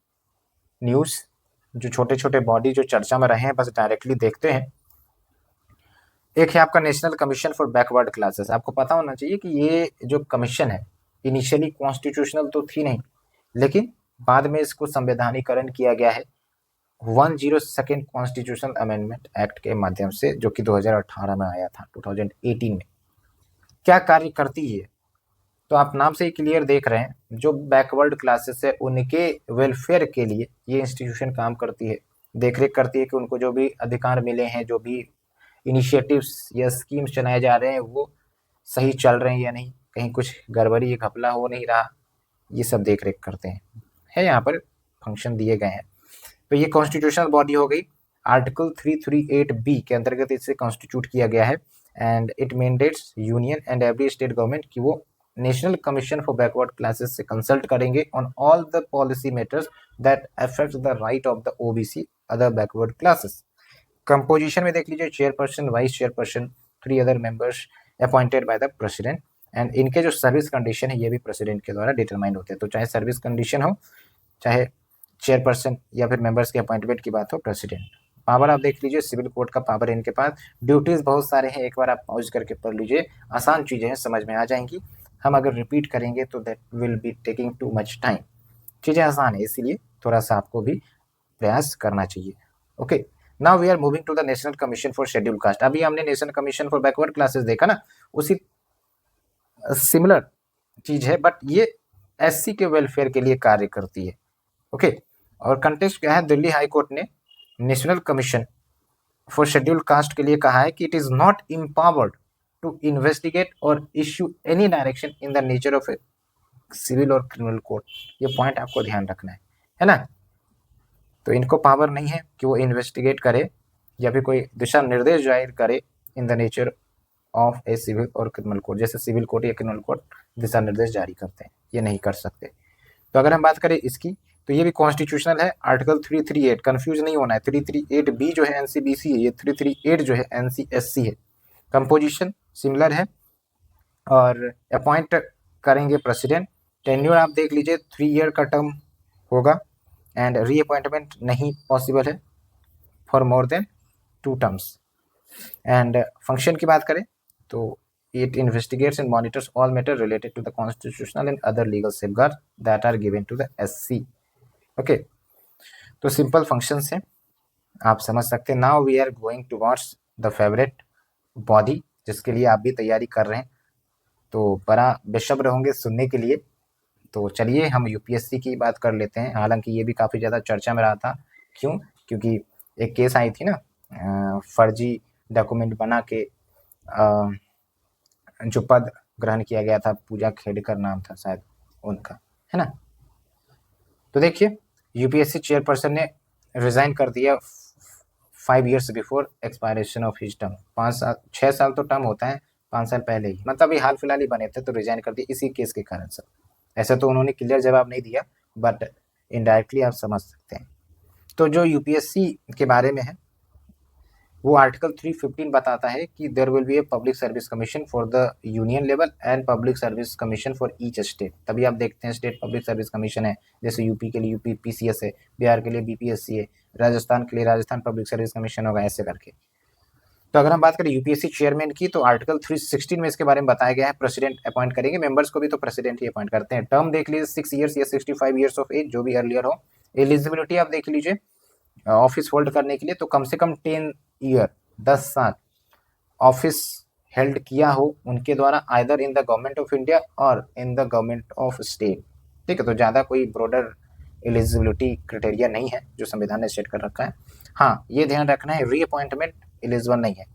news। जो छोटे छोटे बॉडी जो चर्चा में रहे हैं बस डायरेक्टली देखते हैं। एक है आपका national commission for backward classes. आपको पता होना चाहिए कि ये जो कमीशन है इनिशियली कॉन्स्टिट्यूशनल तो थी नहीं, लेकिन बाद में इसको संवैधानिकरण किया गया है 102nd कॉन्स्टिट्यूशनल अमेंडमेंट एक्ट के माध्यम से, जो कि 2018 में आया था, 2018 में। क्या कार्य करती है तो आप नाम से ही क्लियर देख रहे हैं, जो बैकवर्ड क्लासेस है उनके वेलफेयर के लिए ये इंस्टीट्यूशन काम करती है, देखरेख करती है कि उनको जो भी अधिकार मिले हैं, जो भी इनिशिएटिव्स या स्कीम्स चलाए जा रहे हैं वो सही चल रहे हैं या नहीं, कहीं कुछ गड़बड़ी घपला हो नहीं रहा, ये सब देख रेख करते हैं। है यहाँ पर फंक्शन दिए गए हैं। तो ये कॉन्स्टिट्यूशनल बॉडी हो गई, आर्टिकल 338B के अंतर्गत इसे कॉन्स्टिट्यूट किया गया है। And it mandates union and every state government कि वो national commission for backward classes से कंसल्ट करेंगे on all the policy matters that affect the right of the OBC other backward classes. Composition में देख लीजिए, chairperson, vice chairperson, 3 other members appointed by the president. And इनके जो service condition है ये भी प्रेसिडेंट के द्वारा डिटरमाइन होते हैं। तो चाहे सर्विस कंडीशन हो, चाहे चेयरपर्सन या फिर मेंबर्स के अपॉइंटमेंट की बात हो, प्रेसिडेंट। पावर आप देख लीजिए, सिविल कोड का पावर इनके पास, ड्यूटीज बहुत सारे हैं, एक बार आप पॉज करके पढ़ लीजिए, आसान चीजें हैं, समझ में आ जाएंगी। हम अगर रिपीट करेंगे तो that will be taking too much time. चीजें आसान है, इसीलिए थोड़ा सा आपको भी प्रयास करना चाहिए। Okay, now we are moving to the national commission for schedule caste. अभी हमने national commission for backward classes देखा ना, उसी सिमिलर चीज है, बट ये एससी के वेलफेयर के लिए कार्य करती है। ओके, और कंटेक्स्ट क्या है, दिल्ली हाई कोर्ट ने national commission for schedule caste के लिए कहा है कि it is not empowered to investigate और issue any direction in the nature of a civil और क्रिमिनल कोड। ये पॉइंट आपको ध्यान रखना है ना। तो इनको पावर नहीं है कि वो इन्वेस्टिगेट करे या फिर कोई दिशा निर्देश जारी करे in the nature of a civil और क्रिमिनल कोड, जैसे सिविल कोड या क्रिमिनल कोड दिशा निर्देश जारी करते हैं, ये नहीं कर सकते। तो अगर हम बात करें इसकी, तो ये भी कॉन्स्टिट्यूशनल है, आर्टिकल 338, कंफ्यूज नहीं होना है, 338B जो है एनसीबीसी है, ये 338 जो है एनसीएससी है। कंपोजिशन सिमिलर है और अपॉइंट करेंगे प्रेसिडेंट। टेन्योर आप देख लीजिए, 3 ईयर का टर्म होगा एंड रीअपॉइंटमेंट नहीं पॉसिबल है for more then 2 terms. And function की बात करें तो it investigates and monitors all matter related to the constitutional and other legal safeguards that are given to the SC. Okay, तो simple functions हैं, आप समझ सकते हैं। Now we are going towards the favourite body, जिसके लिए आप भी तैयारी कर रहे हैं, तो बड़ा बेसब्र होंगे सुनने के लिए। तो चलिए हम यूपीएससी की बात कर लेते हैं। हालांकि ये भी काफ़ी ज़्यादा चर्चा में रहा था, क्यों? क्योंकि एक केस आई थी ना, फर्जी डॉक्यूमेंट बना के जो पद ग्रहण किया गया था, पूजा खेड़कर नाम था शायद उनका, है ना। तो देखिए, यूपीएससी चेयरपर्सन ने रिजाइन कर दिया 5 years before expiration of his term. 6 साल तो टर्म होता है, 5 साल पहले ही, मतलब अभी हाल फिलहाल ही बने थे, तो रिजाइन कर दिया इसी केस के कारण सर। ऐसा तो उन्होंने क्लियर जवाब नहीं दिया, बट इनडायरेक्टली आप समझ सकते हैं। तो जो यूपीएससी के बारे में है, वो आर्टिकल 315 बताता है कि there will be a public service commission for the union level and public service commission for each state. तभी आप देखते हैं स्टेट पब्लिक सर्विस कमीशन है, जैसे यूपी के लिए यूपी पीसीएस है, बिहार के लिए बीपीएससी है, राजस्थान के लिए राजस्थान पब्लिक सर्विस कमीशन होगा, ऐसे करके। तो अगर हम बात करें यूपीएससी चेयरमैन की, तो आर्टिकल 316 में इसके बारे में बताया गया है, प्रेसिडेंट अपॉइंट करेंगे, मेंबर्स को भी तो प्रेसिडेंट ही अपॉइंट करते हैं। टर्म देख लीजिए 6 years या 65 years ऑफ एज, जो भी अर्लियर हो। एलिजिबिलिटी आप देख लीजिए ऑफिस होल्ड करने के लिए, तो कम से कम 10 year 10 साल ऑफिस हेल्ड किया हो उनके द्वारा, either in the government of India और in the government of state. ठीक है, तो ज़्यादा कोई ब्रॉडर एलिजिबिलिटी क्राइटेरिया नहीं है जो संविधान ने सेट कर रखा है। हाँ, ये ध्यान रखना है, रीअपॉइंटमेंट एलिजिबल नहीं है,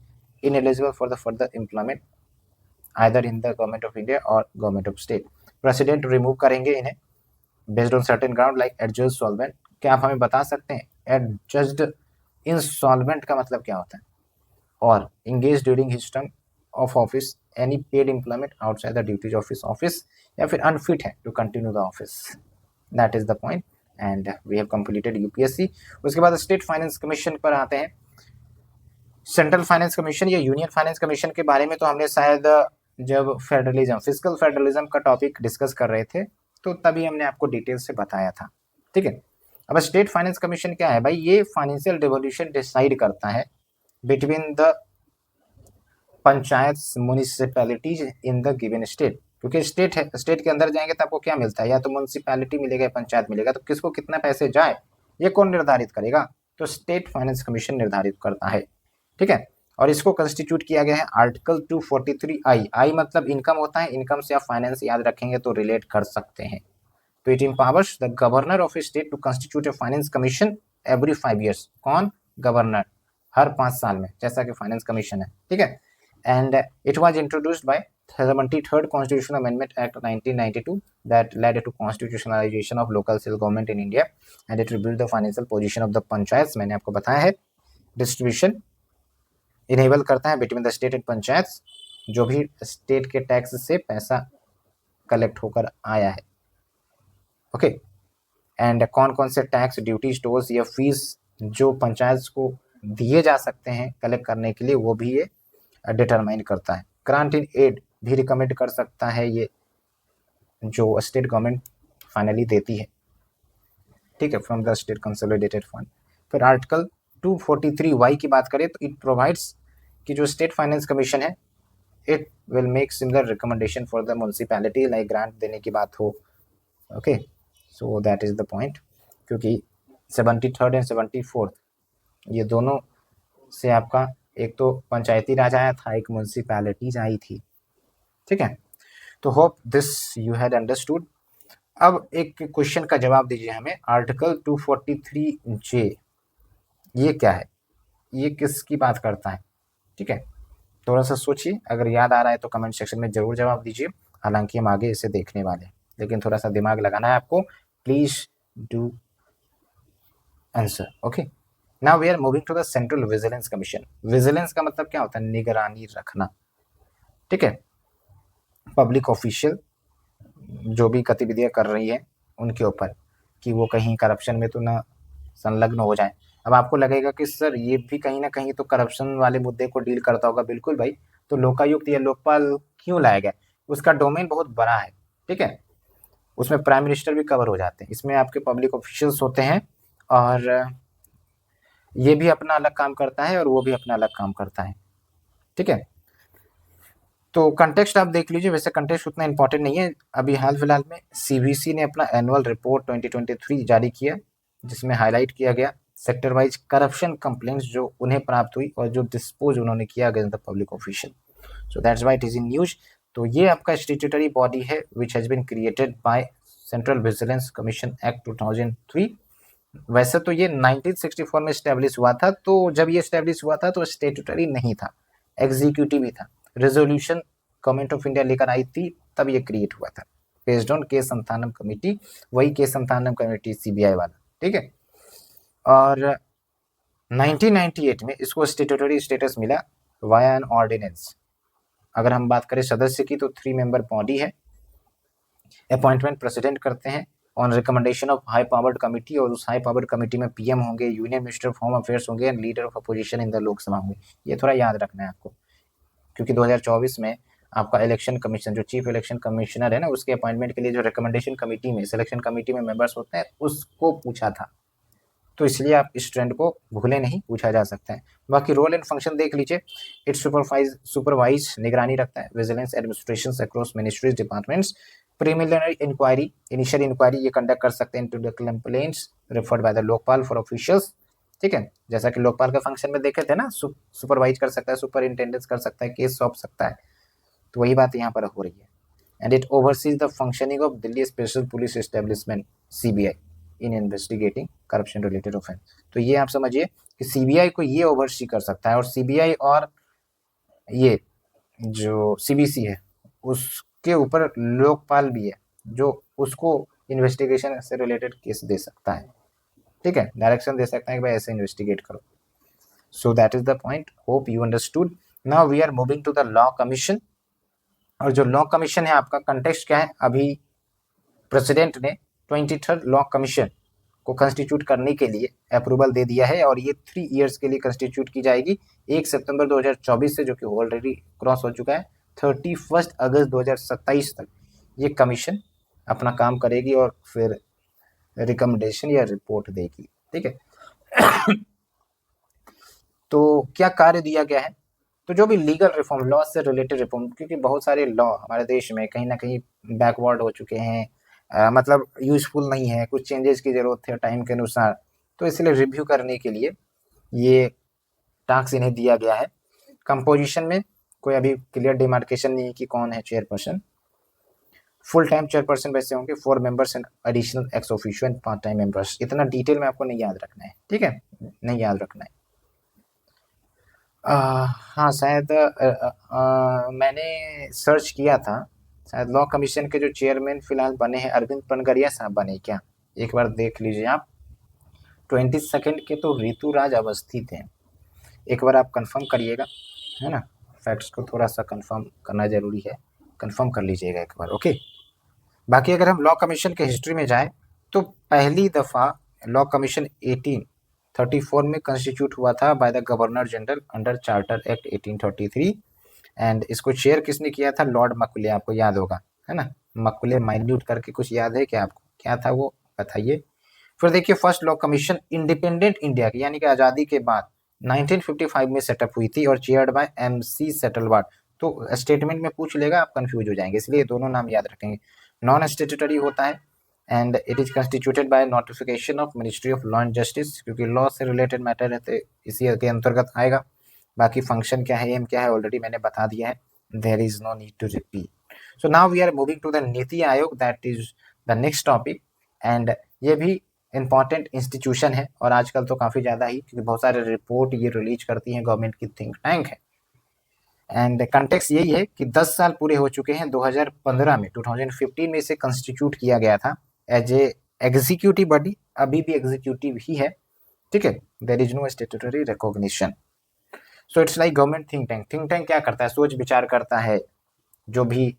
ineligible for the further employment either in the government of India और government of state. President remove करेंगे इन्हें based on certain ground like adjudged solvent. क्या आप हमें बता सकते हैं एडजस्ड इंसॉल्वेंट का मतलब क्या होता है? और engage during his term of office any paid employment outside the duties of his office, या फिर अनफिट है to continue the office. That is the point and we have completed UPSC. उसके बाद स्टेट फाइनेंस कमीशन पर आते हैं। Central finance commission या union finance commission के बारे में तो हमने शायद जब फेडरलिज्म, फिस्कल फेडरलिज्म का टॉपिक डिस्कस कर रहे थे, तो तभी हमने आपको डिटेल से बताया था। ठीक है, अब स्टेट फाइनेंस कमीशन क्या है भाई? ये फाइनेंशियल डेवोल्यूशन डिसाइड करता है between the panchayat municipalities in the given state. क्योंकि स्टेट है, स्टेट के अंदर जाएंगे तो आपको क्या मिलता है? या तो म्यूनिसिपैलिटी मिलेगा या पंचायत मिलेगा, तो किसको कितना पैसे जाए ये कौन निर्धारित करेगा? तो स्टेट फाइनेंस कमीशन निर्धारित करता है। ठीक है, और इसको कंस्टिट्यूट किया गया है आर्टिकल 243 आई। आई मतलब इनकम होता है, इनकम से आप फाइनेंस याद रखेंगे तो रिलेट कर सकते हैं। तो it empowers the governor of a state to constitute a finance commission every 5 years। कौन? गवर्नर, हर 5 साल में, जैसा कि फाइनेंस कमीशन है, ठीक है। And it was introduced by 73rd Constitutional Amendment Act 1992 that led to constitutionalization of local self government in India and it rebuilt the financial position of the panchayats। मैंने आपको बताया है डिस्ट्रीब्यूशन इनेबल करता है between the state and panchayat, जो भी state के tax से पैसा कलेक्ट होकर आया है। ओके, एंड कौन कौन से टैक्स, ड्यूटीज, टोल्स या फीस जो पंचायत को दिए जा सकते हैं कलेक्ट करने के लिए, वो भी ये डिटरमाइन करता है। ग्रांट इन एड भी रिकमेंड कर सकता है ये, जो स्टेट गवर्नमेंट फाइनली देती है, ठीक है, from the state consolidated fund. फिर आर्टिकल 243Y की बात करें तो इट प्रोवाइड्स कि जो स्टेट फाइनेंस कमीशन है it will make similar recommendation for the municipality, like grant देने की बात हो। Okay, so that is the point, क्योंकि 73rd एंड 74th ये दोनों से आपका एक तो पंचायती राज आया था, एक म्यूनसिपैलिटीज आई थी, ठीक है। तो hope this you had understood. अब एक क्वेश्चन का जवाब दीजिए हमें, आर्टिकल 243J ये क्या है, ये किसकी बात करता है, ठीक है। थोड़ा सा सोचिए, अगर याद आ रहा है तो कमेंट सेक्शन में जरूर जवाब दीजिए, हालांकि हम आगे इसे देखने वाले हैं, लेकिन थोड़ा सा दिमाग लगाना है आपको। Please do answer. Okay, now we are moving to the central vigilance commission. Vigilance का मतलब क्या होता है? निगरानी रखना, ठीक है। पब्लिक ऑफिशियल जो भी गतिविधियां कर रही है उनके ऊपर, कि वो कहीं करप्शन में तो ना संलग्न हो जाए। अब आपको लगेगा कि सर ये भी कहीं ना कहीं तो करप्शन वाले मुद्दे को डील करता होगा। बिल्कुल भाई, तो लोकायुक्त या लोकपाल क्यों लाया गया? उसका डोमेन बहुत बड़ा है, ठीक है। उसमें प्राइम मिनिस्टर भी कवर हो जाते हैं, इसमें आपके पब्लिक ऑफिशियल्स होते हैं, और ये भी अपना अलग काम करता है और वो भी अपना अलग काम करता है, ठीक है। तो कंटेक्स्ट आप देख लीजिए, वैसे कंटेक्स्ट उतना इंपॉर्टेंट नहीं है। अभी हाल फिलहाल में सीबीसी ने अपना एनुअल रिपोर्ट 2023 जारी किया, जिसमें हाईलाइट किया गया सेक्टर वाइज करप्शन कंप्लेंट्स जो उन्हें प्राप्त हुई और जो डिस्पोज उन्होंने किया against the public official. So that's why it is in news. तो ये आपका स्टैट्यूटरी बॉडी है which has been created by central vigilance commission act 2003। वैसे तो ये 1964 में स्टैब्लिश हुआ था, तो जब ये स्टैब्लिश हुआ था तो स्टैट्यूटरी नहीं था, एग्जीक्यूटिव ही था। रेजोल्यूशन गवर्नमेंट ऑफ इंडिया लेकर आई थी, तब ये क्रिएट हुआ था based on case Santhanam committee, वही केस संतानम कमेटी सीबीआई वाला, ठीक है। और 1998 में इसको स्टैट्यूटरी स्टेटस मिला वाया एन ऑर्डिनेंस। अगर हम बात करें सदस्य की तो 3 मेंबर बॉडी है, अपॉइंटमेंट प्रेसिडेंट करते हैं on recommendation of high powered committee, और उस हाई पावर्ड कमिटी में पीएम होंगे, union minister of home affairs होंगे and leader of opposition in the Lok Sabha होंगे। ये थोड़ा याद रखना है आपको, क्योंकि 2024 में आपका इलेक्शन कमीशन, जो चीफ इलेक्शन कमिश्नर है ना, उसके अपॉइंटमेंट के लिए जो रिकमेंडेशन कमेटी में, सिलेक्शन कमेटी में मेंबर्स होते हैं, उसको पूछा था, तो इसलिए आप इस ट्रेंड को भूले नहीं, पूछा जा सकता है। बाकी रोल एंड फंक्शन देख लीजिए, इट सुपरवाइज निगरानी रखता है vigilance administration across ministries departments. Preliminary inquiry, initial inquiry ये कंडक्ट कर सकते हैं into the complaints referred by the Lokpal for officials, ठीक है। जैसा कि लोकपाल का फंक्शन में देखे थे ना, सुपरवाइज कर सकता है, सुपरिंटेंडेंस कर सकता है, केस सौंप सकता है, तो वही बात यहाँ पर हो रही है। And it overseas the functioning of Delhi special police establishment CBI in investigating corruption related offence. तो ये आप समझिए कि सीबीआई को ये ओवरसी कर सकता है, और सीबीआई और ये जो सीबीसी है उसके ऊपर लोकपाल भी है, जो उसको इन्वेस्टिगेशन से रिलेटेड केस दे सकता है, ठीक है, डायरेक्शन दे सकता है कि भाई ऐसे इन्वेस्टिगेट करो। So that is the point, hope you understood. Now we are moving to the law commission. और जो लॉ कमीशन है आपका कंटेक्स्ट क्या है, अभी प्रेसिडेंट ने 23rd लॉ कमीशन को कंस्टिट्यूट करने के लिए अप्रूवल दे दिया है, और ये 3 इयर्स के लिए कंस्टिट्यूट की जाएगी, 1 सितंबर 2024 से, जो कि ऑलरेडी क्रॉस हो चुका है, 31 अगस्त 2027 तक ये कमीशन अपना काम करेगी और फिर रिकमेंडेशन या रिपोर्ट देगी, ठीक है। तो क्या कार्य दिया गया है? तो जो भी लीगल रिफॉर्म, लॉ से रिलेटेड रिफॉर्म, क्योंकि बहुत सारे लॉ हमारे देश में कहीं ना कहीं बैकवर्ड हो चुके हैं, मतलब यूजफुल नहीं है, कुछ चेंजेस की जरूरत है टाइम के अनुसार, तो इसलिए रिव्यू करने के लिए ये टास्क इन्हें दिया गया है। कंपोजिशन में कोई अभी क्लियर डिमार्केशन नहीं है कि कौन है चेयरपर्सन। फुल टाइम चेयरपर्सन वैसे होंगे 4 members and additional ex officio and part time members. इतना डिटेल में आपको नहीं याद रखना है, ठीक है, नहीं याद रखना है। हाँ शायद मैंने सर्च किया था, शायद लॉ कमीशन के जो चेयरमैन फिलहाल बने हैं अरविंद पनगरिया साहब बने क्या, एक बार देख लीजिए आप। 22 के तो ऋतुराज अवस्थी थे, एक बार आप कंफर्म करिएगा, है ना, फैक्ट्स को थोड़ा सा कंफर्म करना जरूरी है, कंफर्म कर लीजिएगा एक बार, ओके। बाकी अगर हम लॉ कमीशन के हिस्ट्री में जाएं तो पहली दफ़ा लॉ कमीशन 1834 में कंस्टिट्यूट हुआ था by the governor general under charter act 1833 and इसको चेयर किसने किया था, लॉर्ड मकुले, आपको याद होगा, है ना, मकुले माइन्यूट करके कुछ याद है क्या आपको, क्या था वो बताइए। फिर देखिए first law commission independent India की यानी कि आज़ादी के बाद 1955 में सेटअप हुई थी और चेयर्ड बाय MC सेटलवाड। तो स्टेटमेंट में पूछ लेगा आप कंफ्यूज हो जाएंगे, इसलिए दोनों नाम याद रखेंगे। नॉन स्टेटूटरी होता है and it is constituted by notification of ministry of law and justice, क्योंकि लॉ से रिलेटेड मैटर है तो इसी के अंतर्गत आएगा। बाकी फंक्शन क्या है, एम क्या है, ऑलरेडी मैंने बता दिया है, there is no need to repeat. So now we are moving to the NITI Aayog, that is the next topic and ये भी इंपॉर्टेंट इंस्टीट्यूशन है और आजकल तो काफ़ी ज़्यादा ही, क्योंकि बहुत सारे रिपोर्ट ये रिलीज करती हैं, गवर्नमेंट की थिंक टैंक है। एंड कंटेक्स्ट यही है कि 10 साल पूरे हो चुके हैं, 2015 में 2015 में इसे कंस्टिट्यूट किया गया था एज ए एग्जीक्यूटिव बॉडी, अभी भी एग्जीक्यूटिव ही है, ठीक है, there is no statutory recognition. So it's like government think tank. Think tank क्या करता है, सोच विचार करता है, जो भी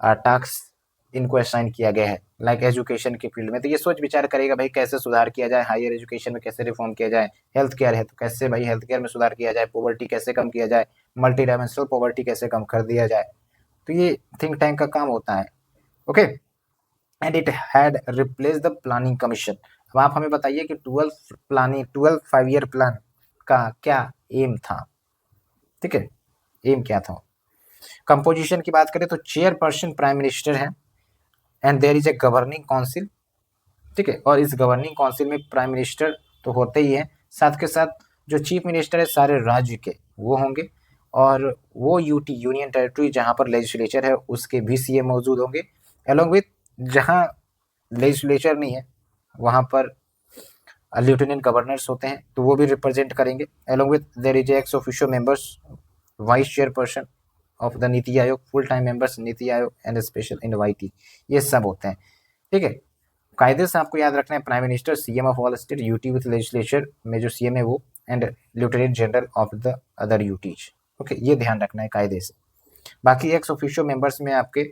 टास्क इनको असाइन किया गया है, लाइक एजुकेशन के फील्ड में तो ये सोच विचार करेगा भाई कैसे सुधार किया जाए, हायर एजुकेशन में कैसे रिफॉर्म किया जाए, हेल्थ केयर है तो कैसे भाई हेल्थ केयर में सुधार किया जाए, पॉवर्टी कैसे कम किया जाए, मल्टी डायमेंशनल पॉवर्टी कैसे कम कर दिया जाए, तो ये थिंक टैंक का काम होता है, okay. And it had replace the planning commission. अब आप हमें बताइए कि 12 5 ईयर प्लान का क्या एम था, ठीक है, एम क्या था। कंपोजिशन की बात करें तो चेयरपर्सन प्राइम मिनिस्टर है and there is a governing council, ठीक है, और इस गवर्निंग काउंसिल में प्राइम मिनिस्टर तो होते ही है, साथ के साथ जो चीफ मिनिस्टर है सारे राज्य के वो होंगे, और वो यूटी यूनियन टेरिटरी जहाँ पर लेजिस्लेचर है उसके भी सीएम मौजूद होंगे, अलॉन्ग विथ जहाँ लेजिस्लेचर नहीं है वहाँ पर लेफ्टिनेंट गवर्नर्स होते हैं तो वो भी रिप्रेजेंट करेंगे, along with their is ex officio members, vice chairperson of the NITI आयोग, full time members NITI Aayog and special invitee, ये सब होते हैं, ठीक है। कायदे से आपको याद रखना है prime minister, CM of all state, UT with legislature में जो सीएम है वो, and lieutenant general of the other UTs, okay, ये ध्यान रखना है कायदे से। बाकी एक्स ऑफिशियो मेंबर्स में आपके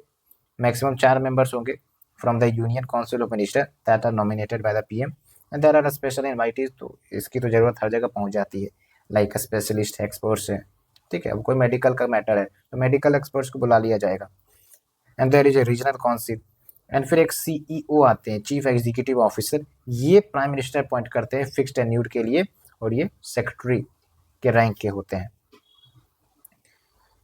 मैक्सिमम 4 मेंबर्स होंगे from the union council of minister that are nominated by the PM and there are special invitees, तो इसकी तो जरूरत हर जगह पहुंच जाती है, लाइक स्पेशलिस्ट एक्सपर्ट्स है, ठीक है, अब कोई मेडिकल का मैटर है तो मेडिकल एक्सपर्ट्स को बुला लिया जाएगा, and there is a regional council एंड फिर एक सीईओ आते हैं, चीफ एग्जीक्यूटिव ऑफिसर, ये प्राइम मिनिस्टर अपॉइंट करते हैं फिक्स्ड टेन्यूर के लिए और ये सेक्रेटरी के रैंक के होते हैं।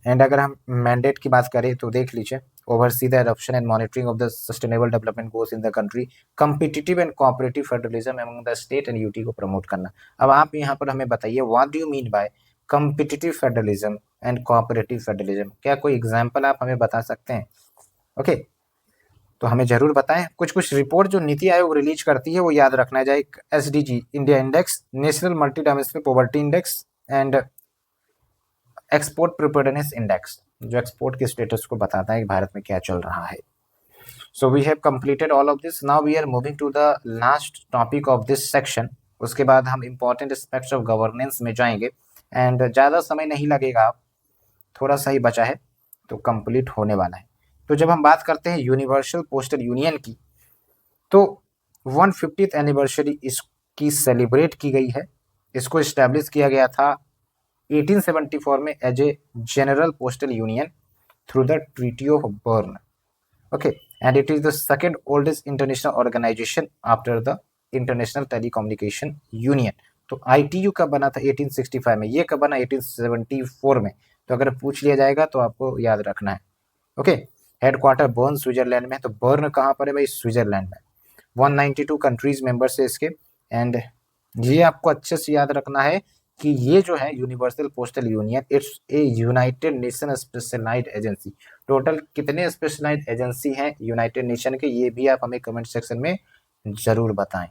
एंड अगर हम मैंडेट की बात करें तो देख लीजिए, oversee the adoption and monitoring of the sustainable development goals in the country, competitive and cooperative federalism among the state and UT को प्रमोट करना। अब आप यहाँ पर हमें बताइए what do you mean by competitive federalism and cooperative federalism, क्या कोई एग्जाम्पल आप हमें बता सकते हैं, ओके तो हमें जरूर बताएं। कुछ कुछ रिपोर्ट जो नीति आयोग रिलीज करती है वो याद रखना जाए, SDG India index, national multi dimensional poverty index and export preparedness index, जो एक्सपोर्ट के स्टेटस को बताता है कि भारत में क्या चल रहा है। So we have completed all of this, now we are moving to the last topic of this section, उसके बाद हम इंपॉर्टेंट एस्पेक्ट्स ऑफ गवर्नेंस में जाएंगे एंड ज़्यादा समय नहीं लगेगा, आप थोड़ा सा ही बचा है तो कंप्लीट होने वाला है। तो जब हम बात करते हैं यूनिवर्सल पोस्टल यूनियन की तो 150th एनिवर्सरी इसकी सेलिब्रेट की गई है, इसको इस्टेब्लिश किया गया था 1874 में as a general postal union through the treaty of Bern, okay, and it is the second oldest international organisation after the international telecommunication union. तो ITU कब बना था 1865 में, ये कब बना 1874 में, तो अगर पूछ लिया जाएगा तो आपको याद रखना है, ओके। हेडक्वार्टर बर्न स्विट्जरलैंड में, तो बर्न कहाँ पर है भाई, स्विट्जरलैंड में। 192 कंट्रीज मेंबर्स है इसके, एंड ये आपको अच्छे से याद रखना है कि ये जो है universal postal union it's a united nation specialised agency. Total कितने स्पेशलाइज्ड एजेंसी हैं यूनाइटेड नेशन के, ये भी आप हमें कमेंट सेक्शन में जरूर बताएं।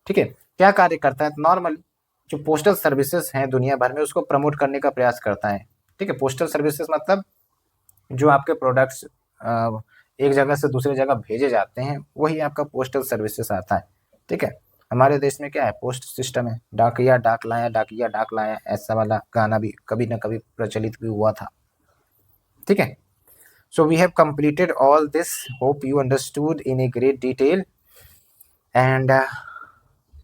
ठीक है, क्या कार्य करता है? नॉर्मली जो पोस्टल सर्विसेज हैं दुनिया भर में उसको प्रमोट करने का प्रयास करता है। ठीक है, पोस्टल सर्विसेज मतलब जो आपके प्रोडक्ट्स एक जगह से दूसरी जगह भेजे जाते हैं वही आपका पोस्टल सर्विसेज आता है। ठीक है, हमारे देश में क्या है, पोस्ट सिस्टम है, डाकिया डाक लाया, डाकिया डाक लाया, ऐसा वाला गाना भी कभी ना कभी प्रचलित भी हुआ था। ठीक है, so we have completed all this, hope you understood in a great detail. And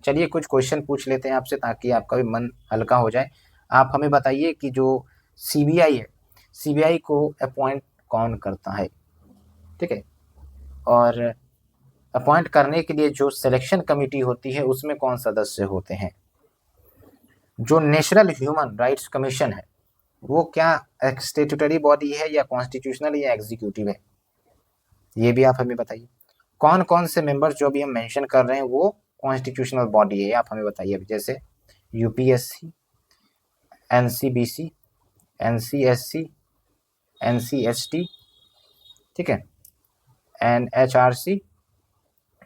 चलिए कुछ क्वेश्चन पूछ लेते हैं आपसे ताकि आपका भी मन हल्का हो जाए। आप हमें बताइए कि जो सीबीआई है, सीबीआई को अपॉइंट कौन करता है? ठीक है, और अपॉइंट करने के लिए जो सिलेक्शन कमेटी होती है उसमें कौन सदस्य होते हैं? जो नेशनल ह्यूमन राइट्स कमीशन है वो क्या एक स्टेट्यूटरी बॉडी है या कॉन्स्टिट्यूशनल या एग्जीक्यूटिव है? ये भी आप हमें बताइए। कौन कौन से मेंबर्स जो भी हम मेंशन कर रहे हैं वो कॉन्स्टिट्यूशनल बॉडी है, आप हमें बताइए। अभी जैसे यूपीएससी, एनसीबीसी, एनसीएससी, एनसीएसटी, ठीक है, NHRC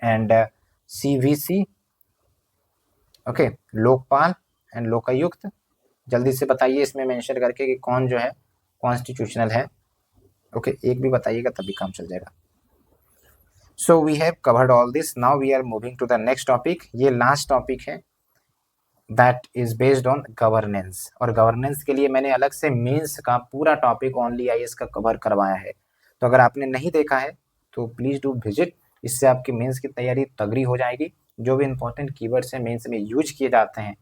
and CVC, okay, Lokpal and Lokayukta. जल्दी से बताइए इसमें मेंशन करके कि कौन जो है कॉन्स्टिट्यूशनल है। ओके, एक भी बताइएगा तभी काम चल जाएगा। So we have covered all this, now we are moving to the next topic. ये लास्ट टॉपिक है that is based on governance, और गवर्नेंस के लिए मैंने अलग से मेंस का पूरा टॉपिक ओनली आईएएस का कवर करवाया है। तो अगर आपने नहीं देखा है तो प्लीज डू विजिट, इससे आपकी मेंस की तैयारी तगड़ी हो जाएगी। जो भी इंपॉर्टेंट कीवर्ड्स हैं मेंस में यूज किए जाते हैं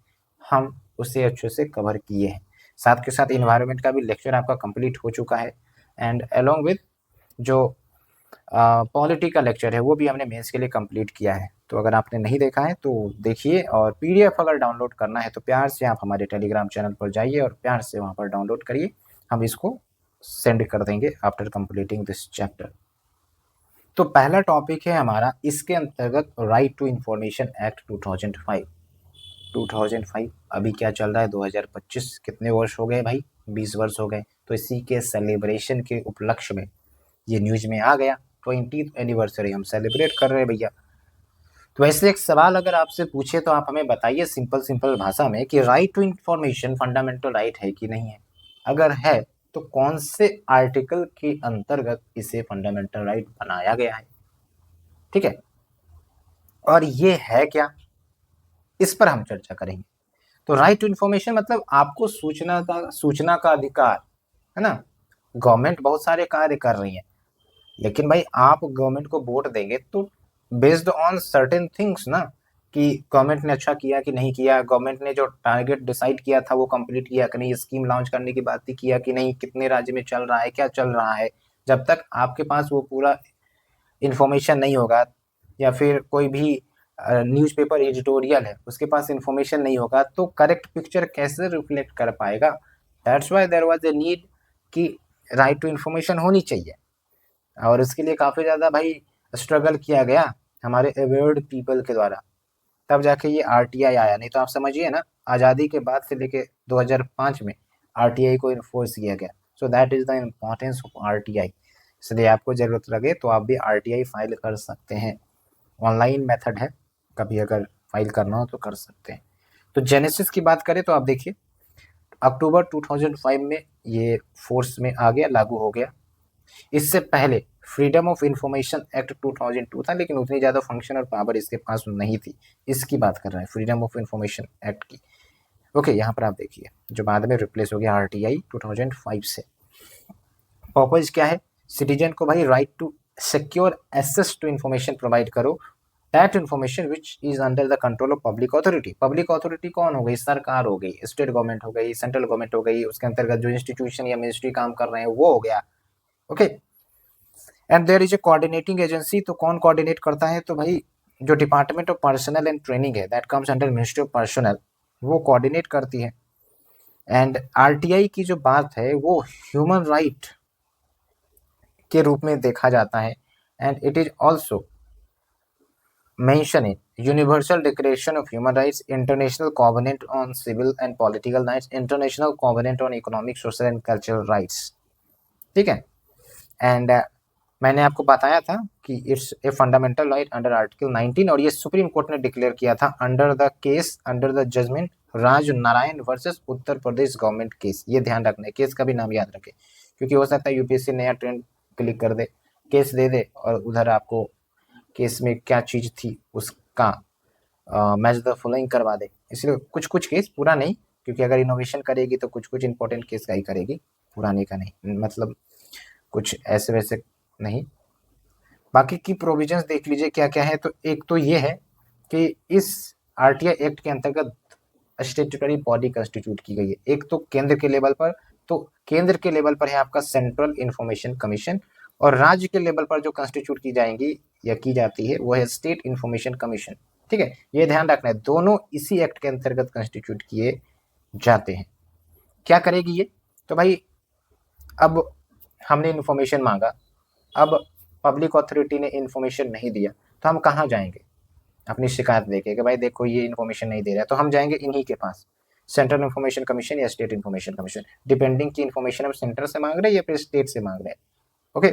हम उसे अच्छे से कवर किए हैं। साथ के साथ इन्वायरमेंट का भी लेक्चर आपका कंप्लीट हो चुका है एंड अलोंग विद जो पॉलिटी का लेक्चर है वो भी हमने मेंस के लिए कंप्लीट किया है। तो अगर आपने नहीं देखा है तो देखिए, और पीडीएफ अगर डाउनलोड करना है तो प्यार से आप हमारे टेलीग्राम चैनल पर जाइए और प्यार से वहाँ पर डाउनलोड करिए, हम इसको सेंड कर देंगे आफ्टर कंप्लीटिंग दिस चैप्टर। तो पहला टॉपिक है हमारा इसके अंतर्गत राइट टू इंफॉर्मेशन एक्ट 2005। अभी क्या चल रहा है 2025, कितने वर्ष हो गए भाई? 20 वर्ष हो गए। तो इसी के सेलिब्रेशन के उपलक्ष्य में ये न्यूज में आ गया, 20th एनिवर्सरी हम सेलिब्रेट कर रहे हैं भैया। तो वैसे एक सवाल अगर आपसे पूछे तो आप हमें बताइए सिंपल भाषा में कि right to information fundamental right है कि नहीं है? अगर है तो कौन से आर्टिकल के अंतर्गत इसे फंडामेंटल राइट बनाया गया है? ठीक है, और ये है क्या, इस पर हम चर्चा करेंगे। तो राइट टू इंफॉर्मेशन मतलब आपको सूचना का अधिकार है ना। गवर्नमेंट बहुत सारे कार्य कर रही है, लेकिन भाई आप गवर्नमेंट को वोट देंगे तो बेस्ड ऑन सर्टेन थिंग्स ना, कि गवर्नमेंट ने अच्छा किया कि नहीं किया, गवर्नमेंट ने जो टारगेट डिसाइड किया था वो कंप्लीट किया कि नहीं, स्कीम लॉन्च करने की बात किया कि नहीं, कितने राज्य में चल रहा है, क्या चल रहा है। जब तक आपके पास वो पूरा इंफॉर्मेशन नहीं होगा या फिर कोई भी न्यूज़पेपर एडिटोरियल है उसके पास इंफॉर्मेशन नहीं होगा तो करेक्ट पिक्चर कैसे रिफ्लेक्ट कर पाएगा? That's why there was a need कि राइट टू इंफॉर्मेशन होनी चाहिए, और इसके लिए काफ़ी ज़्यादा भाई स्ट्रगल किया गया हमारे अवेयर्ड पीपल के द्वारा, तब जाके ये आरटीआई आया। नहीं तो आप समझिए ना, आज़ादी के बाद से लेके 2005 में आरटीआई को इन्फोर्स किया गया। So that is the importance of RTI. इसलिए आपको ज़रूरत लगे तो आप भी आरटीआई फाइल कर सकते हैं, ऑनलाइन मेथड है, कभी अगर फाइल करना हो तो कर सकते हैं। तो जेनेसिस की बात करें तो आप देखिए अक्टूबर 2005 में ये फोर्स में आ गया, लागू हो गया। इससे पहले फ्रीडम ऑफ इंफॉर्मेशन एक्ट 2002 था, लेकिन उतनी ज़्यादा फंक्शन और पावर इसके पास नहीं थी। इसकी बात कर रहे हैं फ्रीडम ऑफ इंफॉर्मेशन एक्ट की। ओके, यहाँ पर आप देखिए जो बाद में रिप्लेस हो गया आरटीआई 2005 से। पर्पज क्या है? सिटीजन को भाई right to secure access to information provide करो, that information which is under the control of public authority. Public authority कौन हो गई? सरकार हो गई, स्टेट गवर्नमेंट हो गई, सेंट्रल गवर्नमेंट हो गई, उसके अंतर्गत जो इंस्टीट्यूशन या मिनिस्ट्री काम कर रहे हैं वो हो गया। Okay, and there is a coordinating agency. तो कौन कोऑर्डिनेट करता है? तो भाई जो department of personnel and training है that comes under ministry of personnel, वो कोऑर्डिनेट करती है। एंड आरटीआई की जो बात है वो ह्यूमन राइट के रूप में देखा जाता है, and it is also mention universal declaration of human rights, international covenant on civil and political rights, international covenant on economic, social and cultural rights. ठीक है। एंड मैंने आपको बताया था कि it's a fundamental right under article 19, और ये supreme court ने डिक्लेयर किया था अंडर द judgment Raj Narain versus Uttar Pradesh government case. ये ध्यान रखना है, केस का भी नाम याद रखें, क्योंकि हो सकता है यूपीएससी नया ट्रेंड क्लिक कर दे, केस दे दे और उधर आपको केस में क्या चीज थी उसका मैच द फॉलोइंग करवा दे। इसलिए कुछ कुछ केस, पूरा नहीं, क्योंकि अगर इनोवेशन करेगी तो कुछ कुछ इंपॉर्टेंट केस का ही करेगी, पुराने का नहीं, मतलब कुछ ऐसे वैसे नहीं। बाकी की प्रोविजंस देख लीजिए क्या क्या है। तो एक तो ये है कि इस आरटीआई एक्ट के अंतर्गत स्टेट्यूटरी बॉडी कंस्टिट्यूट की गई है। एक तो केंद्र के लेवल पर, तो केंद्र के लेवल पर है आपका सेंट्रल इंफॉर्मेशन कमीशन, और राज्य के लेवल पर जो कंस्टिट्यूट की जाएंगी या की जाती है वो है स्टेट इंफॉर्मेशन कमीशन। ठीक है, ये ध्यान रखना है, दोनों इसी एक्ट के अंतर्गत कंस्टिट्यूट किए जाते हैं। क्या करेगी ये? तो भाई अब हमने इन्फॉर्मेशन मांगा, अब पब्लिक अथॉरिटी ने इन्फॉर्मेशन नहीं दिया, तो हम कहाँ जाएंगे अपनी शिकायत लेके कि भाई देखो ये इन्फॉर्मेशन नहीं दे रहा है? तो हम जाएंगे इन्हीं के पास, सेंट्रल इन्फॉर्मेशन कमीशन या स्टेट इन्फॉर्मेशन कमीशन, डिपेंडिंग की इन्फॉर्मेशन हम सेंटर से मांग रहे हैं या फिर स्टेट से मांग रहे हैं। ओके,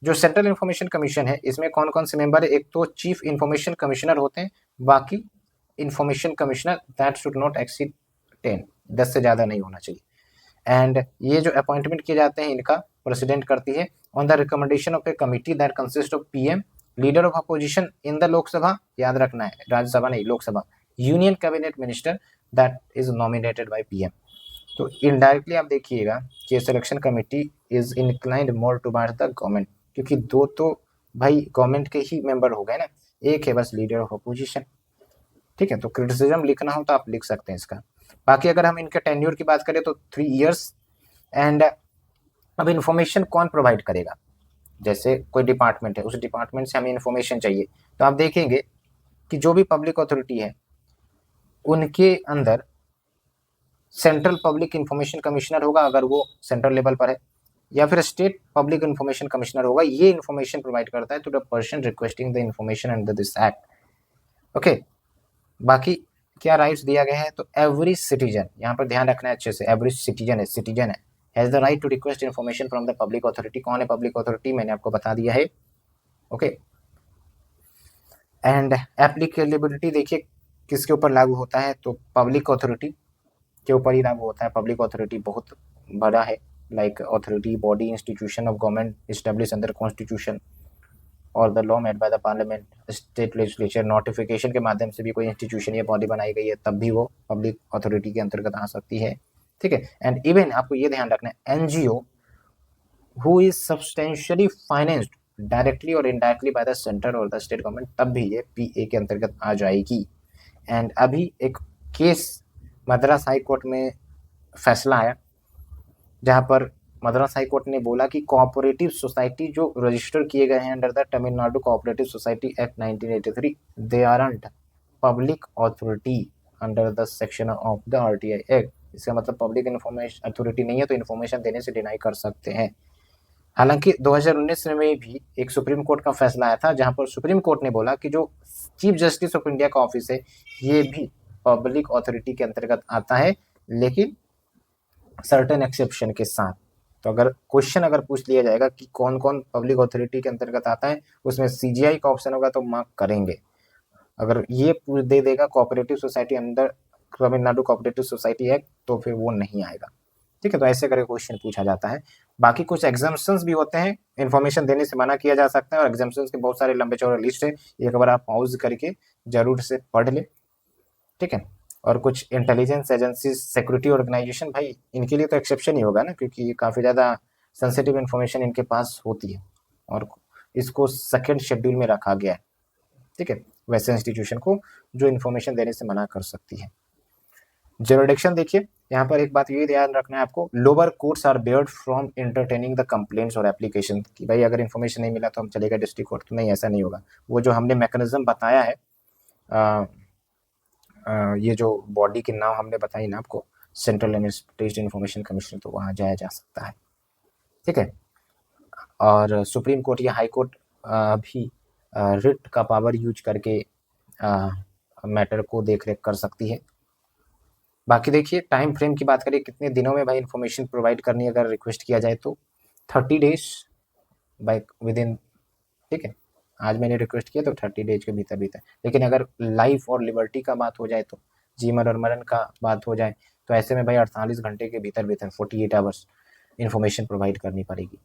जो सेंट्रल इन्फॉर्मेशन कमीशन है इसमें कौन कौन से मेंबर है? एक तो चीफ इन्फॉर्मेशन कमिश्नर होते हैं, बाकी information commissioner that should not exceed 10, 10 से ज़्यादा नहीं होना चाहिए। एंड ये जो अपॉइंटमेंट किए जाते हैं इनका प्रेसिडेंट करती है on the recommendation of A committee that consist of PM, leader of opposition in the Lok Sabha, याद रखना है राज्यसभा नहीं Lok Sabha, union cabinet minister that is nominated by PM. तो इनडायरेक्टली आप देखिएगा कि selection committee is inclined more towards the government, क्योंकि दो तो भाई गवर्नमेंट के ही मेंबर हो गए ना, एक है बस लीडर ऑफ अपोजिशन। ठीक है, तो क्रिटिसिज्म लिखना हो तो आप लिख सकते हैं इसका। बाकी अगर हम इनके टेन्योर की बात करें तो 3 इयर्स। एंड अब इन्फॉर्मेशन कौन प्रोवाइड करेगा? जैसे कोई डिपार्टमेंट है, उस डिपार्टमेंट से हमें इन्फॉर्मेशन चाहिए, तो आप देखेंगे कि जो भी पब्लिक अथॉरिटी है उनके अंदर सेंट्रल पब्लिक इंफॉर्मेशन कमिश्नर होगा अगर वो सेंट्रल लेवल पर है, या फिर स्टेट पब्लिक इंफॉर्मेशन कमिश्नर होगा। ये इन्फॉर्मेशन प्रोवाइड करता है to the person requesting the information under this act. Okay, बाकी क्या राइट्स दिया गया है? तो एवरी सिटीजन, यहाँ पर ध्यान रखना है अच्छे से, एवरी सिटीजन है has the right to request information from the public authority. कौन है पब्लिक अथॉरिटी? मैंने आपको बता दिया है। ओके, एंड एप्लीकेबिलिटी देखिए किसके ऊपर लागू होता है? तो पब्लिक अथॉरिटी के ऊपर ही लागू होता है। पब्लिक अथॉरिटी बहुत बड़ा है, like authority body institution of government establish under constitution और the law made by the parliament, state legislature, notification के माध्यम से भी कोई इंस्टीट्यूशन या बॉडी बनाई गई है तब भी वो पब्लिक अथॉरिटी के अंतर्गत आ सकती है। ठीक है, एंड इवन आपको ये ध्यान रखना है NGO who is substantially financed directly और इनडायरेक्टली बाय द सेंटर और द स्टेट गवर्नमेंट, तब भी ये पीए के अंतर्गत आ जाएगी। एंड अभी एक केस मद्रास हाई कोर्ट में फैसला आया जहां पर मद्रास हाई कोर्ट ने बोला कि कोऑपरेटिव सोसाइटी जो रजिस्टर किए गए हैं under the Tamil Nadu cooperative society act 1983, they aren't public authority under the section of the RTI act. इसका मतलब पब्लिक इन्फॉर्मेशन अथॉरिटी नहीं है तो इन्फॉर्मेशन देने से डिनाई कर सकते हैं। हालांकि 2019 में भी एक सुप्रीम कोर्ट का फैसला आया था जहां पर सुप्रीम कोर्ट ने बोला कि जो चीफ जस्टिस ऑफ इंडिया का ऑफिस है ये भी पब्लिक अथॉरिटी के अंतर्गत आता है, लेकिन सर्टेन एक्सेप्शन के साथ। तो अगर क्वेश्चन अगर पूछ लिया जाएगा कि कौन कौन पब्लिक अथॉरिटी के अंतर्गत आता है, उसमें सीजीआई का ऑप्शन होगा तो मार्क करेंगे। अगर ये दे देगा cooperative society under Tamil Nadu cooperative society act तो फिर वो नहीं आएगा। ठीक है, तो ऐसे करके क्वेश्चन पूछा जाता है। बाकी कुछ एग्जाम्पशंस भी होते हैं, इन्फॉर्मेशन देने से मना किया जा सकता है, और एग्जाम्पशंस के बहुत सारे लंबे चौड़े लिस्ट है, एक बार आप पॉज करके जरूर से पढ़ ले। ठीक है, और कुछ इंटेलिजेंस एजेंसी, सिक्योरिटी ऑर्गेनाइजेशन, भाई इनके लिए तो एक्सेप्शन ही होगा ना, क्योंकि काफ़ी ज़्यादा सेंसिटिव इन्फॉर्मेशन इनके पास होती है और इसको सेकेंड शेड्यूल में रखा गया है। ठीक है, वैसे इंस्टीट्यूशन को जो इन्फॉर्मेशन देने से मना कर सकती है। ज्यूरिडिक्शन देखिए, यहाँ पर एक बात ये ध्यान रखना है आपको, lower courts are barred from entertaining the complaints और एप्लीकेशन, कि भाई अगर इन्फॉर्मेशन नहीं मिला तो हम चलेगा डिस्ट्रिक्ट कोर्ट, तो नहीं, ऐसा नहीं होगा। वो जो हमने मैकेनिज्म बताया है, ये जो बॉडी के नाम हमने बताई ना आपको, central and state information commission, तो वहाँ जाया जा सकता है। ठीक है, और सुप्रीम कोर्ट या हाई कोर्ट भी रिट का पावर यूज करके मैटर को देख रेख कर सकती है। बाकी देखिए टाइम फ्रेम की बात करें, कितने दिनों में भाई इन्फॉर्मेशन प्रोवाइड करनी है अगर रिक्वेस्ट किया जाए तो 30 डेज बाय विद इन, ठीक है। आज मैंने रिक्वेस्ट किया तो 30 डेज के भीतर भीतर, लेकिन अगर लाइफ और लिबर्टी का बात हो जाए तो, जीवन और मरण का बात हो जाए तो ऐसे में भाई 48 घंटे के भीतर भीतर 48 आवर्स इन्फॉर्मेशन प्रोवाइड करनी पड़ेगी।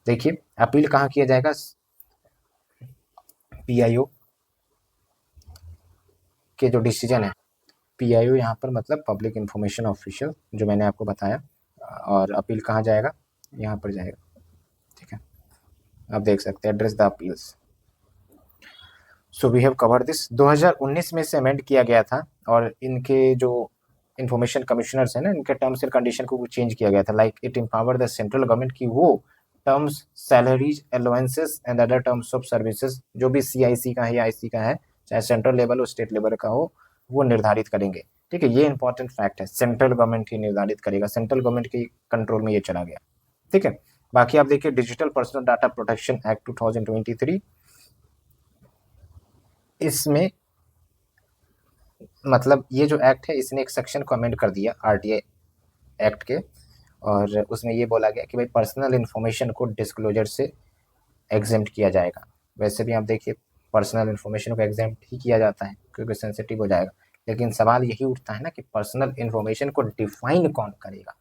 देखिए अपील कहाँ किया जाएगा, पीआईओ के जो डिसीजन है, पीआईओ यहाँ पर मतलब पब्लिक इंफॉर्मेशन ऑफिशियल, जो मैंने आपको बताया, और अपील कहाँ जाएगा, यहाँ पर जाएगा, ठीक है। आप देख सकते हैं address the appeals. So we have covered this. 2019 में से अमेंड किया गया था और इनके जो इंफॉर्मेशन कमिश्नर्स हैं ना, इनके टर्म्स एंड कंडीशन को चेंज किया गया था। Like it empower the central government की वो terms, salaries, allowances and other terms of services जो भी सीआईसी का है या आईसी का है, चाहे सेंट्रल लेवल हो स्टेट लेवल का हो, वो निर्धारित करेंगे, ठीक है। ये इंपॉर्टेंट फैक्ट है, सेंट्रल गवर्नमेंट ही निर्धारित करेगा, सेंट्रल गवर्नमेंट के कंट्रोल में ये चला गया, ठीक है। बाकी आप देखिए digital personal data protection act 2023, इसमें मतलब ये जो एक्ट है इसने एक सेक्शन को अमेंड कर दिया आरटीआई एक्ट के, और उसमें ये बोला गया कि भाई पर्सनल इन्फॉर्मेशन को डिस्क्लोजर से एग्जेम्प्ट किया जाएगा। वैसे भी आप देखिए पर्सनल इन्फॉर्मेशन को एग्जेम्प्ट ही किया जाता है क्योंकि सेंसिटिव हो जाएगा, लेकिन सवाल यही उठता है ना कि पर्सनल इन्फॉर्मेशन को डिफाइन कौन करेगा,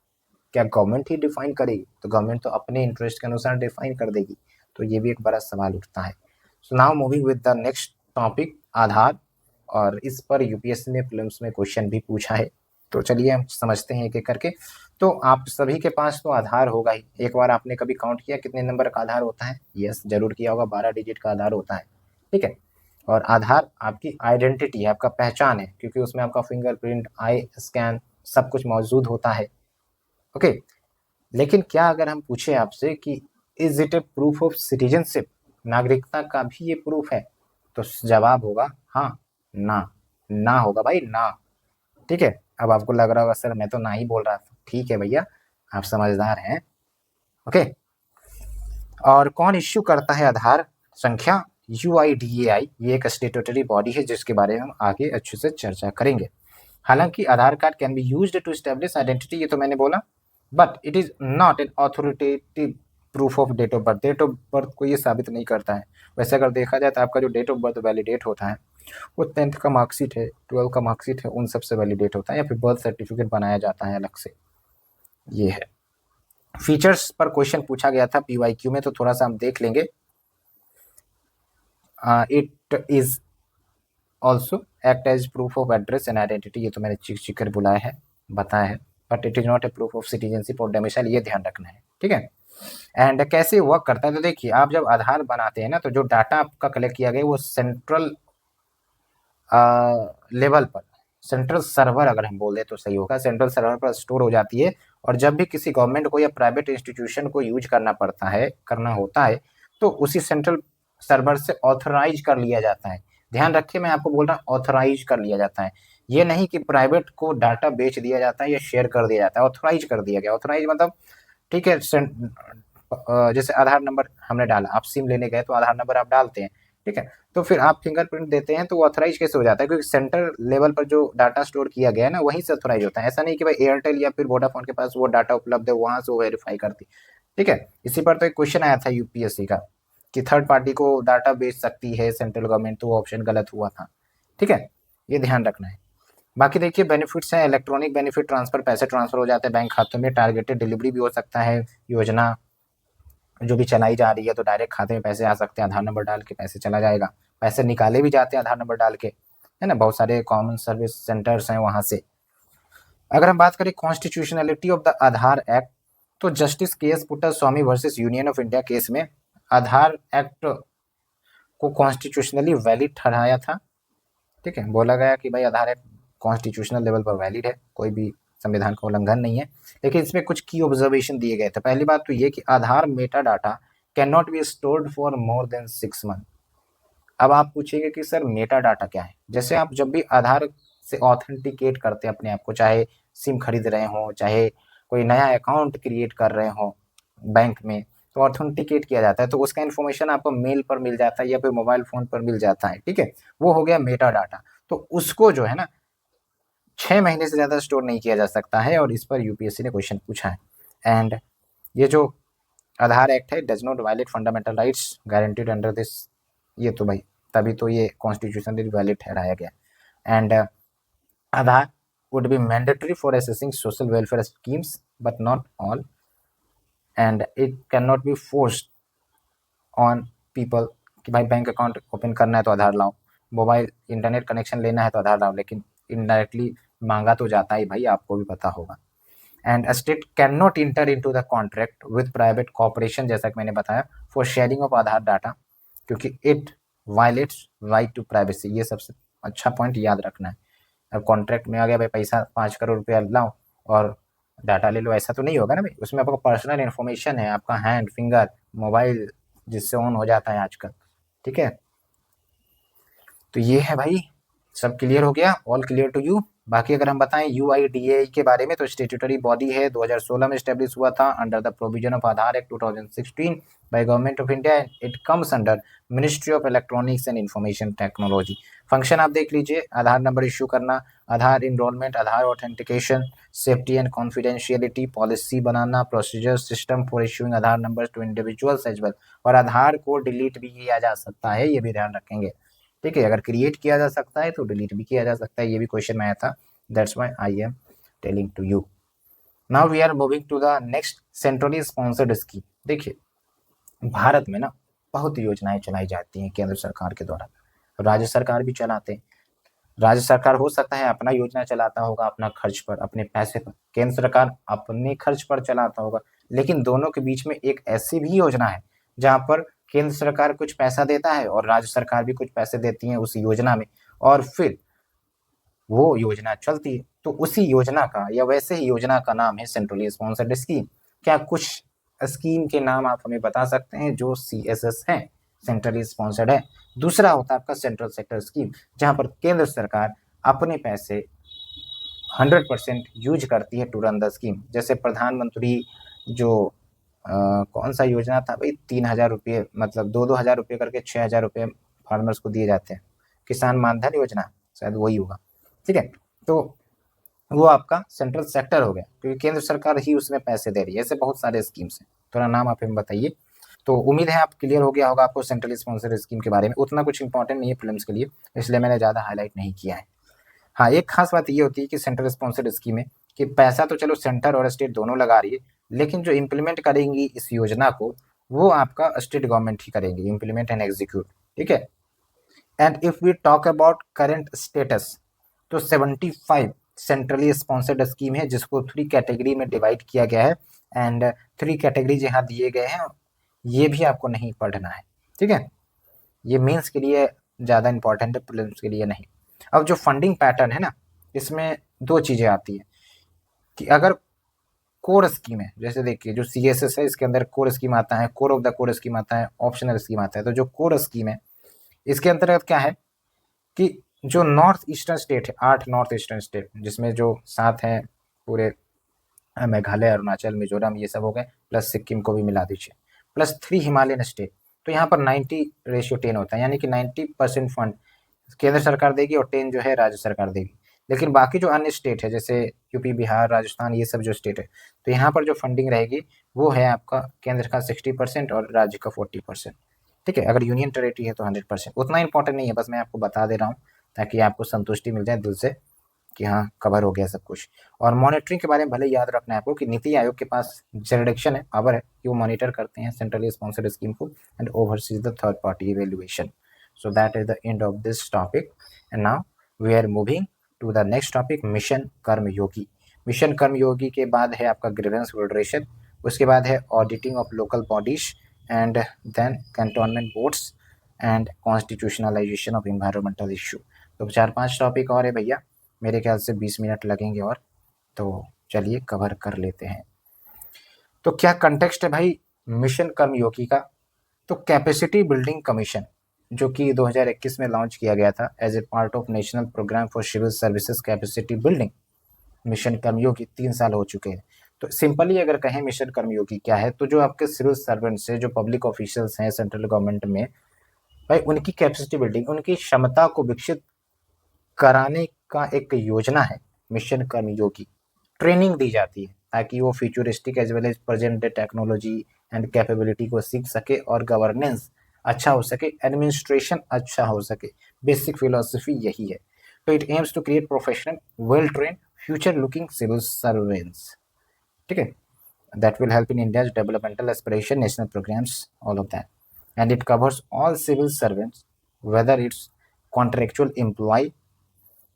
क्या गवर्नमेंट ही डिफाइन करेगी? तो गवर्नमेंट तो अपने इंटरेस्ट के अनुसार डिफाइन कर देगी, तो ये भी एक बड़ा सवाल उठता है। So now moving with the next topic, Aadhaar, और इस पर यूपीएससी ने प्रीलिम्स में क्वेश्चन भी पूछा है, तो चलिए हम समझते हैं एक एक करके। तो आप सभी के पास तो आधार होगा ही, एक बार आपने कभी काउंट किया कितने नंबर का आधार होता है? यस जरूर किया होगा, 12 डिजिट का आधार होता है, ठीक है। और आधार आपकी आइडेंटिटी है, आपका पहचान है, क्योंकि उसमें आपका फिंगरप्रिंट, आई स्कैन सब कुछ मौजूद होता है, ओके। लेकिन क्या अगर हम पूछे आपसे कि is it A proof of citizenship, नागरिकता का भी ये प्रूफ है, तो जवाब होगा हाँ, ना होगा भाई, ना, ठीक है। अब आपको लग रहा होगा सर मैं तो ना ही बोल रहा था, ठीक है भैया आप समझदार हैं, ओके। और कौन इश्यू करता है आधार संख्या? UIDAI, ये एक स्टेटूटरी बॉडी है जिसके बारे में हम आगे अच्छे से चर्चा करेंगे। हालांकि Aadhaar card can be used to establish identity, ये तो मैंने बोला, but it is not an authoritative proof of date of birth. Date of birth को ये साबित नहीं करता है। वैसे अगर देखा जाए तो आपका जो डेट ऑफ बर्थ वैलिडेट होता है वो 10th का मार्कशीट है, 12 का मार्कशीट है, उन सबसे वैलिडेट होता है, या फिर बर्थ सर्टिफिकेट बनाया जाता है अलग से, ये है। फीचर्स पर क्वेश्चन पूछा गया था PYQ में, तो थोड़ा सा हम देख लेंगे। It is also act as proof of address and identity, ये तो मैंने चिक कर बुलाया है, बताया है, but it is not a proof of citizenship और डोमिसाइल, ये ध्यान रखना है, ठीक है। एंड कैसे वर्क करता है, तो देखिए आप जब आधार बनाते हैं ना, तो जो डाटा आपका कलेक्ट किया गया वो सेंट्रल लेवल पर, सेंट्रल सर्वर अगर हम बोल दें तो सही होगा, सेंट्रल सर्वर पर स्टोर हो जाती है, और जब भी किसी गवर्नमेंट को या प्राइवेट इंस्टीट्यूशन को यूज करना होता है तो उसी सेंट्रल सर्वर से ऑथराइज कर लिया जाता है। ध्यान रखिए मैं आपको बोल रहा हूँ ऑथराइज कर लिया जाता है, ये नहीं कि प्राइवेट को डाटा बेच दिया जाता है या शेयर कर दिया जाता है, ऑथराइज कर दिया गया। ऑथराइज मतलब ठीक है, जैसे आधार नंबर हमने डाला, आप सिम लेने गए तो आधार नंबर आप डालते हैं, ठीक है, तो फिर आप फिंगरप्रिंट देते हैं तो वो ऑथराइज कैसे हो जाता है? क्योंकि सेंटर लेवल पर जो डाटा स्टोर किया गया है ना वहीं से ऑथराइज होता है। ऐसा नहीं कि भाई एयरटेल या फिर वोडाफोन के पास वो डाटा उपलब्ध है वहां से वो वेरीफाई करती, ठीक है। इसी पर तो एक क्वेश्चन आया था यूपीएससी का कि थर्ड पार्टी को डाटा बेच सकती है सेंट्रल गवर्नमेंट, तो वो ऑप्शन गलत हुआ था, ठीक है, ये ध्यान रखना है। बाकी देखिए बेनिफिट्स हैं, इलेक्ट्रॉनिक बेनिफिट ट्रांसफर, पैसे ट्रांसफर हो जाते हैं बैंक खातों में, टारगेटेड डिलीवरी भी हो सकता है, योजना जो भी चलाई जा रही है तो डायरेक्ट खाते में पैसे आ सकते हैं, आधार नंबर डाल के पैसे चला जाएगा, पैसे निकाले भी जाते हैं आधार नंबर डाल के, है ना, बहुत सारे कॉमन सर्विस सेंटर्स हैं वहां से। अगर हम बात करें constitutionality of the Aadhaar act, तो justice KS Puttaswamy versus union of India case में आधार एक्ट को कॉन्स्टिट्यूशनली वैलिड ठहराया था, ठीक है। बोला गया कि भाई आधार एक्ट कॉन्स्टिट्यूशनल लेवल पर वैलिड है, कोई भी संविधान का उल्लंघन नहीं है, लेकिन इसमें कुछ की ऑब्जर्वेशन दिए गए थे। पहली बात तो ये कि Aadhaar meta data can not be stored for more than 6 month. अब आप पूछेंगे कि सर मेटा डाटा क्या है? जैसे आप जब भी आधार से ऑथेंटिकेट करते हैं अपने आप को, चाहे सिम खरीद रहे हो, चाहे कोई नया अकाउंट क्रिएट कर रहे हो बैंक में, तो ऑथेंटिकेट किया जाता है, तो उसका इन्फॉर्मेशन आपको मेल पर मिल जाता है या फिर मोबाइल फ़ोन पर मिल जाता है, ठीक है? वो हो गया मेटा डाटा। तो उसको जो है ना 6 महीने से ज़्यादा स्टोर नहीं किया जा सकता है, और इस पर यूपीएससी ने क्वेश्चन पूछा है। एंड ये जो आधार एक्ट है, does not violate fundamental rights guaranteed under this, ये तो भाई तभी तो ये कॉन्स्टिट्यूशनली वैलिड ठहराया गया। And Aadhaar would be mandatory for assessing social welfare schemes but not all, and it cannot be forced on people कि भाई बैंक अकाउंट ओपन करना है तो आधार लाओ, मोबाइल इंटरनेट कनेक्शन लेना है तो आधार लाओ, लेकिन इनडायरेक्टली मांगा तो जाता है भाई, आपको भी पता होगा। And state can not enter into the contract with private corporation, जैसा कि मैंने बताया, for sharing of Aadhaar data, क्योंकि it violates right to privacy. ये सबसे अच्छा पॉइंट याद रखना है। अब कॉन्ट्रैक्ट में आ गया भाई पैसा 5 करोड़ रुपया लाओ और डाटा ले लो, ऐसा तो नहीं होगा ना भाई। उसमें आपका पर्सनल इन्फॉर्मेशन है, आपका हैंड, फिंगर, मोबाइल जिससे ऑन हो जाता है आजकल, ठीक है? तो ये है भाई, सब क्लियर हो गया, ऑल क्लियर टू यू। बाकी अगर हम बताएं UIDAI के बारे में, तो स्टेट्यूटरी बॉडी है, 2016 में स्टैब्लिश हुआ था under the provision of Aadhaar act 2016 by government of India. It comes under ministry of electronics and information technology. Function आप देख लीजिए, आधार नंबर इश्यू करना, Aadhaar enrolment, Aadhaar authentication, safety and confidentiality, policy बनाना, procedure system for issuing Aadhaar number to individuals as well, और आधार को delete भी किया जा सकता है, ये भी ध्यान रखेंगे, ठीक है? अगर क्रिएट किया जा सकता है तो डिलीट भी किया जा सकता है, ये भी क्वेश्चन में आया था, that's why I am telling to you. Now we are moving to the next centrally sponsored scheme. देखिए भारत में ना बहुत योजनाएं चलाई जाती हैं केंद्र सरकार के द्वारा, राज्य सरकार भी चलाते हैं। राज्य सरकार हो सकता है अपना योजना चलाता होगा अपना खर्च पर, अपने पैसे पर, केंद्र सरकार अपने खर्च पर चलाता होगा, लेकिन दोनों के बीच में एक ऐसी भी योजना है जहां पर केंद्र सरकार कुछ पैसा देता है और राज्य सरकार भी कुछ पैसे देती है उस योजना में, और फिर वो योजना चलती है। तो उसी योजना का या वैसे ही योजना का नाम है सेंट्रली स्पॉन्सर्ड स्कीम। क्या कुछ स्कीम के नाम आप हमें बता सकते हैं जो CSS है, सेंट्रली स्पॉन्सर्ड है? दूसरा होता है आपका सेंट्रल सेक्टर स्कीम, जहां पर केंद्र सरकार अपने पैसे 100% यूज करती है टू रन द स्कीम। जैसे प्रधानमंत्री जो कौन सा योजना था भाई, 3,000 रुपये, मतलब 2,000 रुपये करके 6,000 रुपये फार्मर्स को दिए जाते हैं, किसान मानधन योजना, शायद वही होगा, ठीक है? तो वो आपका सेंट्रल सेक्टर हो गया, क्योंकि केंद्र सरकार ही उसमें पैसे दे रही है। ऐसे बहुत सारे स्कीम्स हैं, थोड़ा नाम आप हमें बताइए। तो उम्मीद है आप क्लियर हो गया होगा आपको सेंट्रल स्पॉन्सर्ड स्कीम के बारे में। उतना कुछ इंपॉर्टेंट नहीं है प्रीलिम्स के लिए, इसलिए मैंने ज़्यादा हाईलाइट नहीं किया है। हाँ, एक खास बात ये होती है कि सेंट्रल स्पॉन्सर्ड स्कीम है कि पैसा तो चलो सेंटर और स्टेट दोनों लगा रही है, लेकिन जो इम्प्लीमेंट करेंगी इस योजना को वो आपका स्टेट गवर्नमेंट ही करेंगी, इम्प्लीमेंट एंड एग्जीक्यूट, ठीक है? And if we talk about current status, तो 75 सेंट्रली स्पॉन्सर्ड स्कीम है, जिसको 3 कैटेगरी में डिवाइड किया गया है। एंड 3 कैटेगरीज यहाँ दिए गए हैं, ये भी आपको नहीं पढ़ना है, ठीक है? ये मेंस के लिए ज़्यादा इंपॉर्टेंट है, प्रीलिम्स के लिए नहीं। अब जो फंडिंग पैटर्न है ना, इसमें 2 चीज़ें आती हैं कि अगर कोर स्कीम है, जैसे देखिए जो CSS है इसके अंदर कोर स्कीम आता है, core of the core scheme आता है, ऑप्शनल स्कीम आता है। तो जो कोर स्कीम है इसके अंतर्गत क्या है कि जो नॉर्थ ईस्टर्न स्टेट है, 8 नॉर्थ ईस्टर्न स्टेट, जिसमें जो 7 हैं पूरे मेघालय, अरुणाचल, मिजोरम, ये सब हो गए, प्लस सिक्किम को भी मिला दीजिए, प्लस 3 हिमालयन स्टेट। तो यहाँ पर 90:10 होता है, यानी कि 90% फंड केंद्र सरकार देगी और 10 जो है राज्य सरकार देगी। लेकिन बाकी जो अन्य स्टेट है जैसे यूपी, बिहार, राजस्थान, ये सब जो स्टेट है, तो यहाँ पर जो फंडिंग रहेगी वो है आपका केंद्र का 60% और राज्य का 40%, ठीक है? अगर यूनियन टेरेटरी है तो 100%। उतना इंपॉर्टेंट नहीं है, बस मैं आपको बता दे रहा हूँ ताकि आपको संतुष्टि मिल जाए दिल से कि हाँ कवर हो गया सब कुछ। और मॉनिटरिंग के बारे में भले याद रखना है आपको कि नीति आयोग के पास जुरिडिक्शन है, पावर है कि वो मॉनिटर करते हैं सेंट्रली स्पॉन्सर्ड स्कीम को and overseas the third party evaluation. So that is the end of this topic, and now we are moving to the next topic, mission Karmayogi. Mission Karmayogi के बाद है आपका ग्रीवेंस फेडरेशन, उसके बाद है auditing of local bodies, and then cantonment boards and constitutionalization of environmental issue. तो 4-5 topic और है भैया, मेरे ख्याल से 20 मिनट लगेंगे और, तो चलिए कवर कर लेते हैं। तो क्या कंटेक्स्ट है भाई मिशन कर्मयोगी का? तो कैपेसिटी बिल्डिंग कमीशन जो कि 2021 में लॉन्च किया गया था as a part of national programme for civil services capacity building, mission Karmayogi 3 साल हो चुके हैं। तो सिंपली अगर कहें मिशन कर्मयोगी क्या है, तो जो आपके सिविल सर्वेंट्स हैं, जो पब्लिक ऑफिशियल्स हैं सेंट्रल गवर्नमेंट में, भाई उनकी कैपेसिटी बिल्डिंग, उनकी क्षमता को विकसित कराने का एक योजना है मिशन कर्मयोगी। ट्रेनिंग दी जाती है ताकि वो futuristic as well as present day technology and capability को सीख सके और गवर्नेंस अच्छा हो सके, एडमिनिस्ट्रेशन अच्छा हो सके। बेसिक फिलोसफी यही है। तो it aims to create professional well train future looking civil servants. ठीक है, that will help in India's developmental aspiration, national programs, all of that. And it covers all civil servants, whether it's contractual employee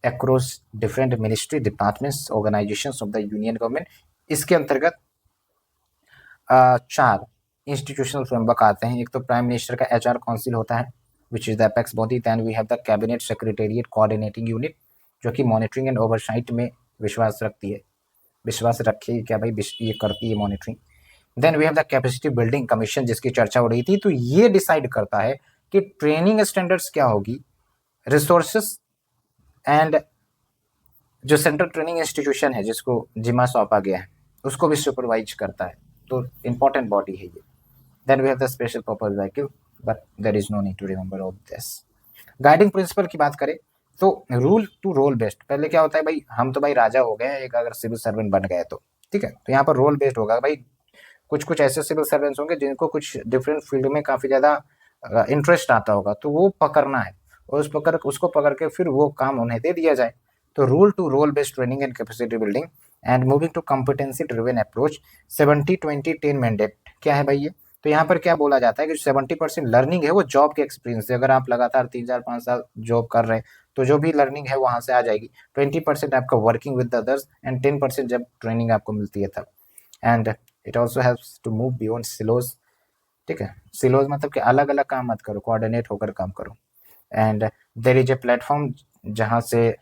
across different ministry departments, organizations of the union government. इसके अंतर्गत चार institutional framework आते हैं। एक तो prime minister का HR council होता है, which is the apex body. Then we have the cabinet secretariat coordinating unit, जो कि मॉनिटरिंग एंड ओवरसाइट में विश्वास रखती है। विश्वास रखिए क्या भाई, ये करती है monitoring. Then we have the capacity building commission, जिसकी चर्चा हो रही थी। तो ये डिसाइड करता है कि ट्रेनिंग स्टैंडर्ड्स क्या होगी, रिसोर्सेस एंड जो सेंट्रल ट्रेनिंग इंस्टीट्यूशन है जिसको जिम्मा सौंपा गया है उसको भी सुपरवाइज करता है। तो इंपॉर्टेंट बॉडी है ये। Then we have the special purpose vehicle, but there is no need to remember all this. Guiding principle की बात करें तो रूल टू रोल बेस्ड। पहले क्या होता है भाई, हम तो भाई राजा हो गए एक, अगर सिविल सर्वेंट बन गए तो ठीक है, तो यहाँ पर रोल बेस्ड होगा भाई। कुछ कुछ ऐसे सिविल सर्वेंट्स होंगे जिनको कुछ डिफरेंट फील्ड में काफ़ी ज़्यादा इंटरेस्ट आता होगा, तो वो पकड़ना है और उसको पकड़ के फिर वो काम उन्हें दे दिया जाए। तो rule to role based training and capacity building and moving to competency driven approach. 70-20-10 mandate क्या है भाई ये, तो यहाँ पर क्या बोला जाता है कि 70% लर्निंग है वो जॉब के एक्सपीरियंस से। अगर आप लगातार 3-4-5 साल जॉब कर रहे हैं तो जो भी लर्निंग है वहाँ से आ जाएगी। 20% आपका वर्किंग विद अदर्स एंड 10% जब ट्रेनिंग आपको मिलती है तब। And it also helps to move beyond silos. ठीक है, सिलोज मतलब कि अलग अलग काम मत करो, कोऑर्डिनेट होकर काम करो। And there is a platform जहाँ से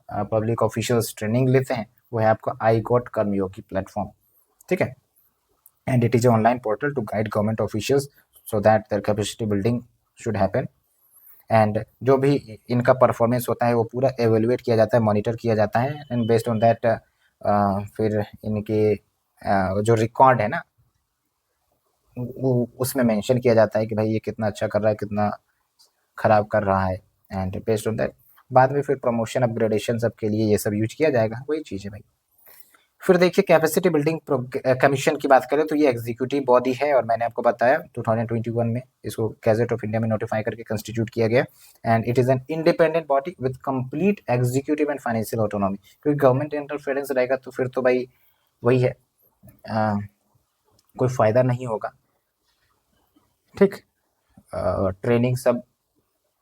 पब्लिक ऑफिशियल्स ट्रेनिंग लेते हैं, वो है आपका आई गॉट कर्मयोगी प्लेटफॉर्म। ठीक है, and it is online portal to guide government officials so that their capacity building should happen. And जो भी इनका परफॉर्मेंस होता है वो पूरा एवेल्युएट किया जाता है, मॉनिटर किया जाता है। एंड बेस्ड ऑन दैट फिर इनके जो रिकॉर्ड है ना वो उसमें मेंशन किया जाता है कि भाई ये कितना अच्छा कर रहा है, कितना खराब कर रहा है। एंड बेस्ड ऑन दैट बाद में फिर प्रमोशन अपग्रेडेशन सबके लिए ये सब यूज किया जाएगा, वही चीज़ है भाई। फिर देखिए कैपेसिटी बिल्डिंग कमीशन की बात करें तो ये एग्जीक्यूटिव बॉडी है, और मैंने आपको बताया 2021 में इसको गैजेट ऑफ इंडिया में नोटिफाई करके कंस्टिट्यूट किया गया। And it is an independent body with complete executive and financial autonomy. क्योंकि गवर्नमेंट इंटरफेरेंस रहेगा तो फिर तो भाई वही है, कोई फ़ायदा नहीं होगा। ठीक, ट्रेनिंग सब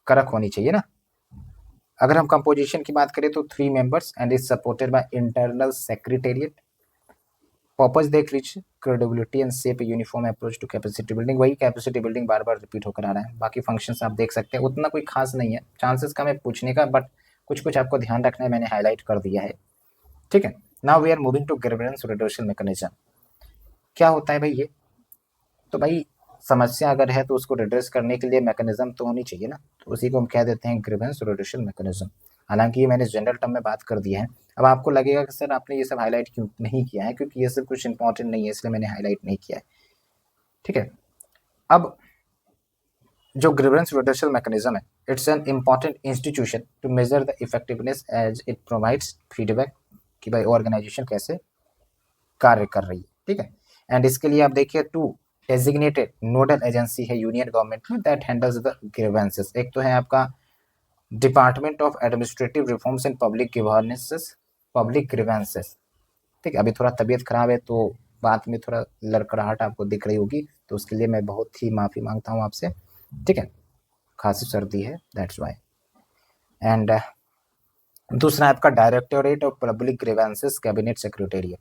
करक होनी चाहिए ना। अगर हम कंपोजिशन की बात करें तो 3 members and is supported by internal secretariat. Purpose देख लीजिए, credibility and shape uniform approach to capacity building. वही कैपेसिटी बिल्डिंग बार बार रिपीट होकर आ रहा है। बाकी फंक्शंस आप देख सकते हैं, उतना कोई खास नहीं है, चांसेस कम है पूछने का, बट कुछ कुछ आपको ध्यान रखना है, मैंने हाईलाइट कर दिया है। ठीक है, now we are moving to grievance reduction mechanism. क्या होता है भाई ये, तो भाई समस्या अगर है तो उसको रिड्रेस करने के लिए मैकेनिज्म तो होनी चाहिए ना, तो उसी को हम कह देते हैं ग्रीवेंस रिडक्शन मैकेनिज्म। हालांकि ये मैंने जनरल टर्म में बात कर दिया है। अब आपको लगेगा कि सर आपने ये सब हाईलाइट क्यों नहीं किया है, क्योंकि ये सब कुछ इंपॉर्टेंट नहीं है इसलिए मैंने हाईलाइट नहीं किया है। ठीक है, अब जो ग्रीवेंस रिडक्शन मैकेनिज्म है, it's an important institution to measure the effectiveness as it provides feedback कि भाई ऑर्गेनाइजेशन कैसे कार्य कर रही है। ठीक है, एंड इसके लिए आप देखिए 2 डेजिग्नेटेड नोडल एजेंसी है यूनियन गवर्नमेंट में दैट हैंडल्स द ग्रीवेंसेस। एक तो है आपका department of administrative reforms and public governances, public grievances. ठीक है, अभी थोड़ा तबीयत खराब है तो बात में थोड़ा लड़खड़ाहट आपको दिख रही होगी, तो उसके लिए मैं बहुत ही माफ़ी मांगता हूँ आपसे। ठीक है, खांसी सर्दी है दैट्स वाई। एंड दूसरा आपका directorate of public grievances cabinet secretariat.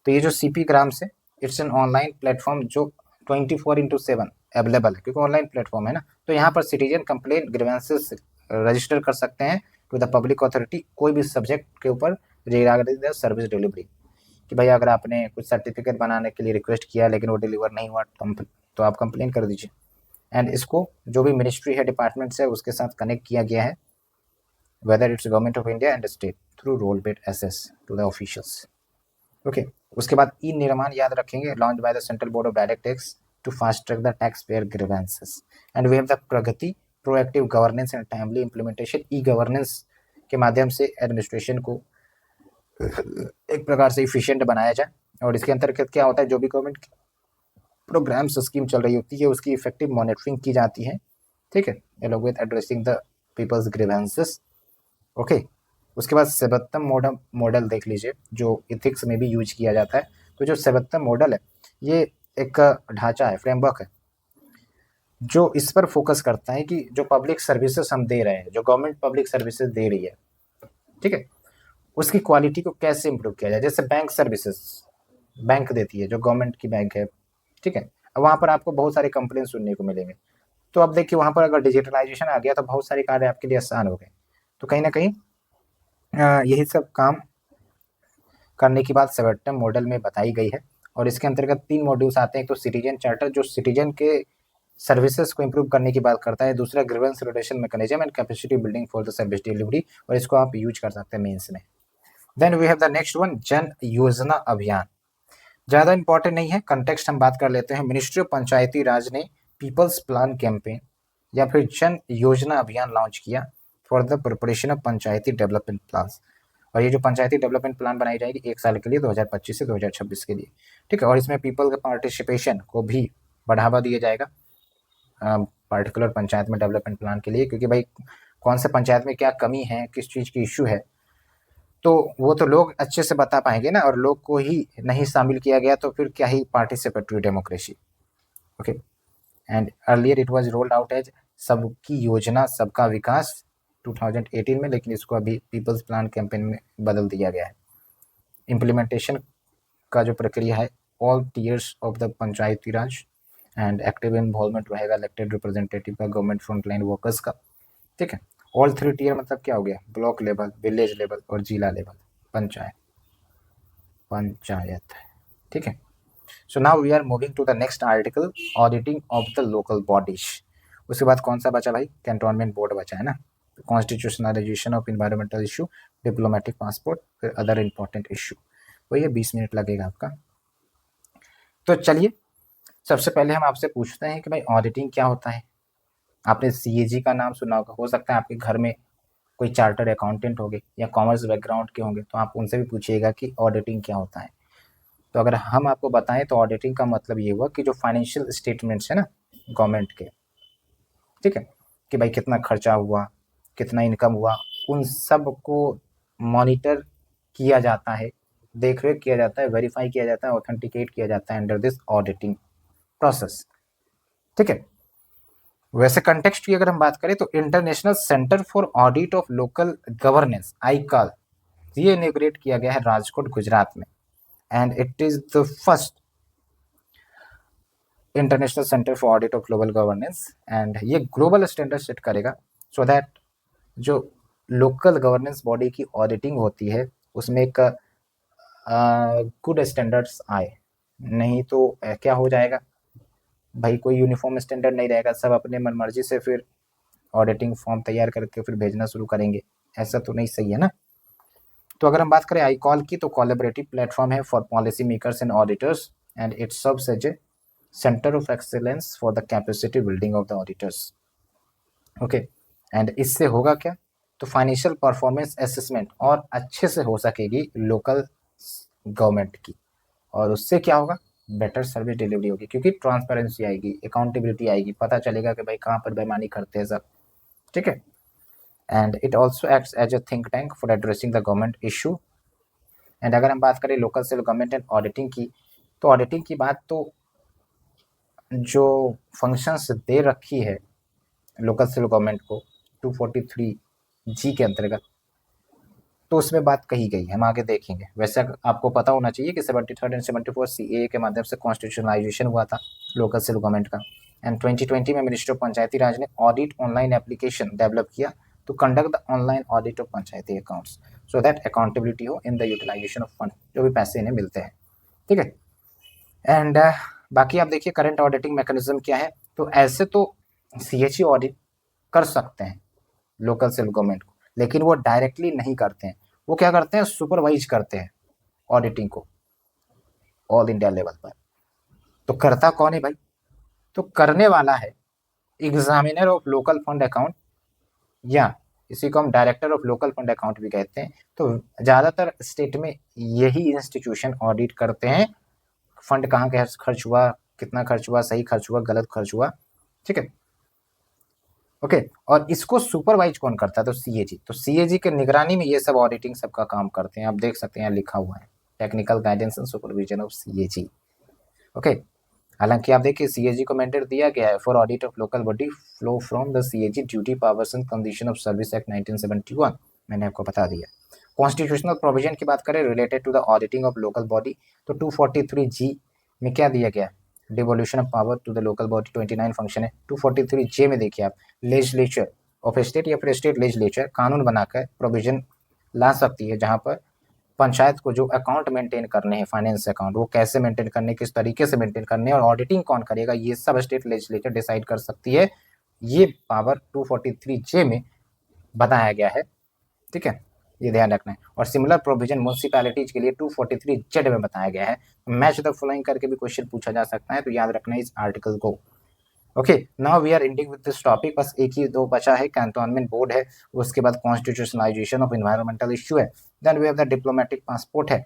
तो ये जो CP ग्राम्स है, इट्स एन ऑनलाइन प्लेटफॉर्म जो 24/7 अवेलेबल है, क्योंकि ऑनलाइन प्लेटफॉर्म है ना। तो यहाँ पर सिटीजन कंप्लेन ग्रीवेंसेस रजिस्टर कर सकते हैं टू द पब्लिक अथॉरिटी कोई भी सब्जेक्ट के ऊपर रिगार्डिंग द सर्विस डिलीवरी। कि भाई अगर आपने कुछ सर्टिफिकेट बनाने के लिए रिक्वेस्ट किया लेकिन वो डिलीवर नहीं हुआ तो आप कंप्लेन कर दीजिए। एंड इसको जो भी मिनिस्ट्री है, डिपार्टमेंट्स है, उसके साथ कनेक्ट किया गया है, whether it's government of India and state, through role based access to the officials. Okay, उसके बाद ई निर्माण याद रखेंगे, launch by the central board of direct tax to fast track the tax payer grievances. And we have the Pragati, proactive governance and timely implementation. E governance के माध्यम से administration को एक प्रकार से इफिशिएंट बनाया जाए, और इसके अंतर्गत क्या होता है, जो भी गवर्नमेंट प्रोग्राम्स स्कीम चल रही होती है उसकी इफेक्टिव मॉनिटरिंग की जाती है, ठीक है, along with addressing the people's grievances. Okay, उसके बाद सेबत्तम मॉडल देख लीजिए, जो इथिक्स में भी यूज किया जाता है। तो जो सेबत्तम मॉडल है ये एक ढांचा है, फ्रेमवर्क है, जो इस पर फोकस करता है कि जो पब्लिक सर्विसेज हम दे रहे हैं, जो गवर्नमेंट पब्लिक सर्विसेज दे रही है, ठीक है, उसकी क्वालिटी को कैसे इम्प्रूव किया जाए। जैसे बैंक सर्विसेज बैंक देती है, जो गवर्नमेंट की बैंक है, ठीक है, वहाँ पर आपको बहुत सारे कंप्लेन सुनने को मिलेंगे। तो अब देखिए वहाँ पर अगर डिजिटलाइजेशन आ गया तो बहुत सारे कार्य आपके लिए आसान हो गए। तो कहीं ना कहीं यही सब काम करने की बात सेबत्तम मॉडल में बताई गई है। और इसके अंतर्गत 3 मॉड्यूल्स आते हैं। एक तो सिटीजन चार्टर, जो सिटीजन के सर्विसेज को इंप्रूव करने की बात करता है। दूसरा grievance reduction mechanism and capacity building for the service delivery, और इसको आप यूज कर सकते हैं मेंस में। Then we have the next one, Jan Yojana अभियान। ज़्यादा इंपॉर्टेंट नहीं है, कंटेक्स्ट हम बात कर लेते हैं। मिनिस्ट्री ऑफ पंचायती राज ने पीपल्स प्लान कैंपेन या फिर जन योजना अभियान लॉन्च किया for the preparation of Panchayati development plan. और ये जो पंचायती डेवलपमेंट प्लान बनाई जाएगी 1 साल के लिए, 2025 से 2026 के लिए, ठीक है। और इसमें पीपल के पार्टिसिपेशन को भी बढ़ावा दिया जाएगा पर्टिकुलर पंचायत में डेवलपमेंट प्लान के लिए, क्योंकि भाई कौन से पंचायत में क्या कमी है, किस चीज़ की इश्यू है, तो वो तो लोग अच्छे से बता पाएंगे ना। और लोग को ही नहीं शामिल किया गया तो फिर क्या ही participatory democracy. Okay, and earlier it was rolled out as सबकी योजना सबका विकास 2018 में, लेकिन इसको अभी पीपल्स प्लान कैंपेन में बदल दिया गया है। इम्प्लीमेंटेशन का जो प्रक्रिया है, all tears of the Panchayati Raj and active involvement रहेगा इलेक्टेड रिप्रेजेंटेटिव का, गवर्नमेंट फ्रंटलाइन वर्कर्स का, ठीक है। ऑल 3 टीयर मतलब क्या हो गया, ब्लॉक लेवल, विलेज लेवल और जिला लेवल, पंचायत, ठीक है। So now we are moving to the next article, auditing of the local bodies. उसके बाद कौन सा बचा भाई, कैंटोनमेंट बोर्ड बचा है ना। Constitutionalization of environmental issue, diplomatic passport, फिर अदर इंपॉर्टेंट इशू। वही 20 मिनट लगेगा आपका। तो चलिए सबसे पहले हम आपसे पूछते हैं कि भाई ऑडिटिंग क्या होता है। आपने सीएजी का नाम सुना होगा, हो सकता है आपके घर में कोई चार्टर्ड अकाउंटेंट होंगे या कॉमर्स बैकग्राउंड के होंगे, तो आप उनसे भी पूछिएगा कि ऑडिटिंग क्या होता है। तो अगर हम आपको बताएं तो ऑडिटिंग का मतलब ये हुआ कि जो फाइनेंशियल स्टेटमेंट्स है ना गवर्नमेंट के, ठीक है, कि भाई कितना खर्चा हुआ, कितना इनकम हुआ, उन सब को मॉनिटर किया जाता है, देख रेख किया जाता है, वेरीफाई किया जाता है, ऑथेंटिकेट किया जाता है अंडर दिस ऑडिटिंग प्रोसेस, ठीक है। वैसे कंटेक्स्ट की अगर हम बात करें तो international centre for audit of local governance, iKall, ये इनॉग्रेट किया गया है राजकोट गुजरात में, and it is the first international centre for audit of global governance. And ये ग्लोबल स्टैंडर्ड सेट करेगा सो दैट जो लोकल गवर्नेंस बॉडी की ऑडिटिंग होती है उसमें एक गुड स्टैंडर्ड्स आए। नहीं तो क्या हो जाएगा भाई, कोई यूनिफॉर्म स्टैंडर्ड नहीं रहेगा, सब अपने मनमर्जी से फिर ऑडिटिंग फॉर्म तैयार करके फिर भेजना शुरू करेंगे, ऐसा तो नहीं सही है ना। तो अगर हम बात करें आईकॉल की, तो कोलैबोरेटिव प्लेटफॉर्म है for policy makers and auditors, and it serves as a centre of excellence for the capacity building of the auditors. Okay, and इससे होगा क्या, तो फाइनेंशियल परफॉर्मेंस असेसमेंट और अच्छे से हो सकेगी लोकल गवर्नमेंट की, और उससे क्या होगा, बेटर सर्विस डिलीवरी होगी, क्योंकि ट्रांसपेरेंसी आएगी, अकाउंटेबिलिटी आएगी, पता चलेगा कि भाई कहाँ पर बेईमानी करते हैं सब, ठीक है। And it also acts as a think tank for addressing the government issue. And अगर हम बात करें local self government and auditing की, तो ऑडिटिंग की बात तो जो फंक्शंस दे रखी है लोकल सेल्फ गवर्नमेंट को 243G के अंतर्गत, तो उसमें बात कही गई है, हम आगे देखेंगे। वैसे आपको पता होना चाहिए कि 73 एंड 74 CAA के माध्यम से कॉन्स्टिट्यूशनलाइजेशन हुआ था लोकल सेल्फ गवर्नमेंट का। एंड 2020 में मिनिस्ट्री ऑफ पंचायती राज ने ऑडिट ऑनलाइन एप्लीकेशन डेवलप किया to conduct the online audit of Panchayati accounts so that accountability हो in the utilization of fund, जो भी पैसे इन्हें मिलते हैं, ठीक है। एंड बाकी आप देखिए करंट ऑडिटिंग मैकेनिज्म क्या है। तो ऐसे तो CHE ऑडिट कर सकते हैं लोकल सेल्फ गवर्नमेंट को, लेकिन वो डायरेक्टली नहीं करते हैं, वो क्या करते हैं, सुपरवाइज करते हैं ऑडिटिंग को, ऑल इंडिया लेवल पर। तो करता कौन है भाई? तो करने वाला है examiner of local fund account, या इसी को हम director of local fund account भी कहते हैं। तो ज़्यादातर स्टेट में यही इंस्टीट्यूशन ऑडिट करते हैं, फंड कहाँ खर्च हुआ, कितना खर्च हुआ, सही खर्च हुआ, गलत खर्च हुआ, ठीक है। ओके, और इसको सुपरवाइज कौन करता है? तो सीएजी। तो सीएजी के निगरानी में ये सब ऑडिटिंग सबका काम करते हैं। आप देख सकते हैं यहाँ लिखा हुआ है, technical guidance and supervision of CAG. Okay, हालांकि आप देखिए सीएजी को मैंडेट दिया गया है for audit of local body flow from the CAG duty powers and condition of service act 1971, मैंने आपको बता दिया। कॉन्स्टिट्यूशनल प्रोविजन की बात करें related to the auditing of local body, तो 243G में क्या दिया गया? Devolution of power to the local body 29 function है। 243J में देखिए आप, लेजिस्लेचर ऑफ स्टेट या फिर स्टेट लेजिस्लेचर कानून बनाकर प्रोविजन ला सकती है जहां पर पंचायत को जो अकाउंट मेंटेन करने हैं, फाइनेंस अकाउंट, वो कैसे मेंटेन करने, किस तरीके से मेंटेन करने और ऑडिटिंग कौन करेगा, ये सब स्टेट लेजिस्लेचर डिसाइड कर सकती है। ये पावर 243J में बताया गया है, ठीक है, ये ध्यान रखना है। और सिमिलर प्रोविजन म्यूनिसिपैलिटीज के लिए 243Z में बताया गया है। मैच द फॉलोइंग करके भी क्वेश्चन पूछा जा सकता है, तो याद रखना है इस आर्टिकल को। Okay, now we are ending with this topic. बस एक ही दो बचा है, कैंटोनमेंट बोर्ड है, उसके बाद कॉन्स्टिट्यूशनलाइजेशन ऑफ एनवायरमेंटल इश्यू है, then we have the diplomatic passport है,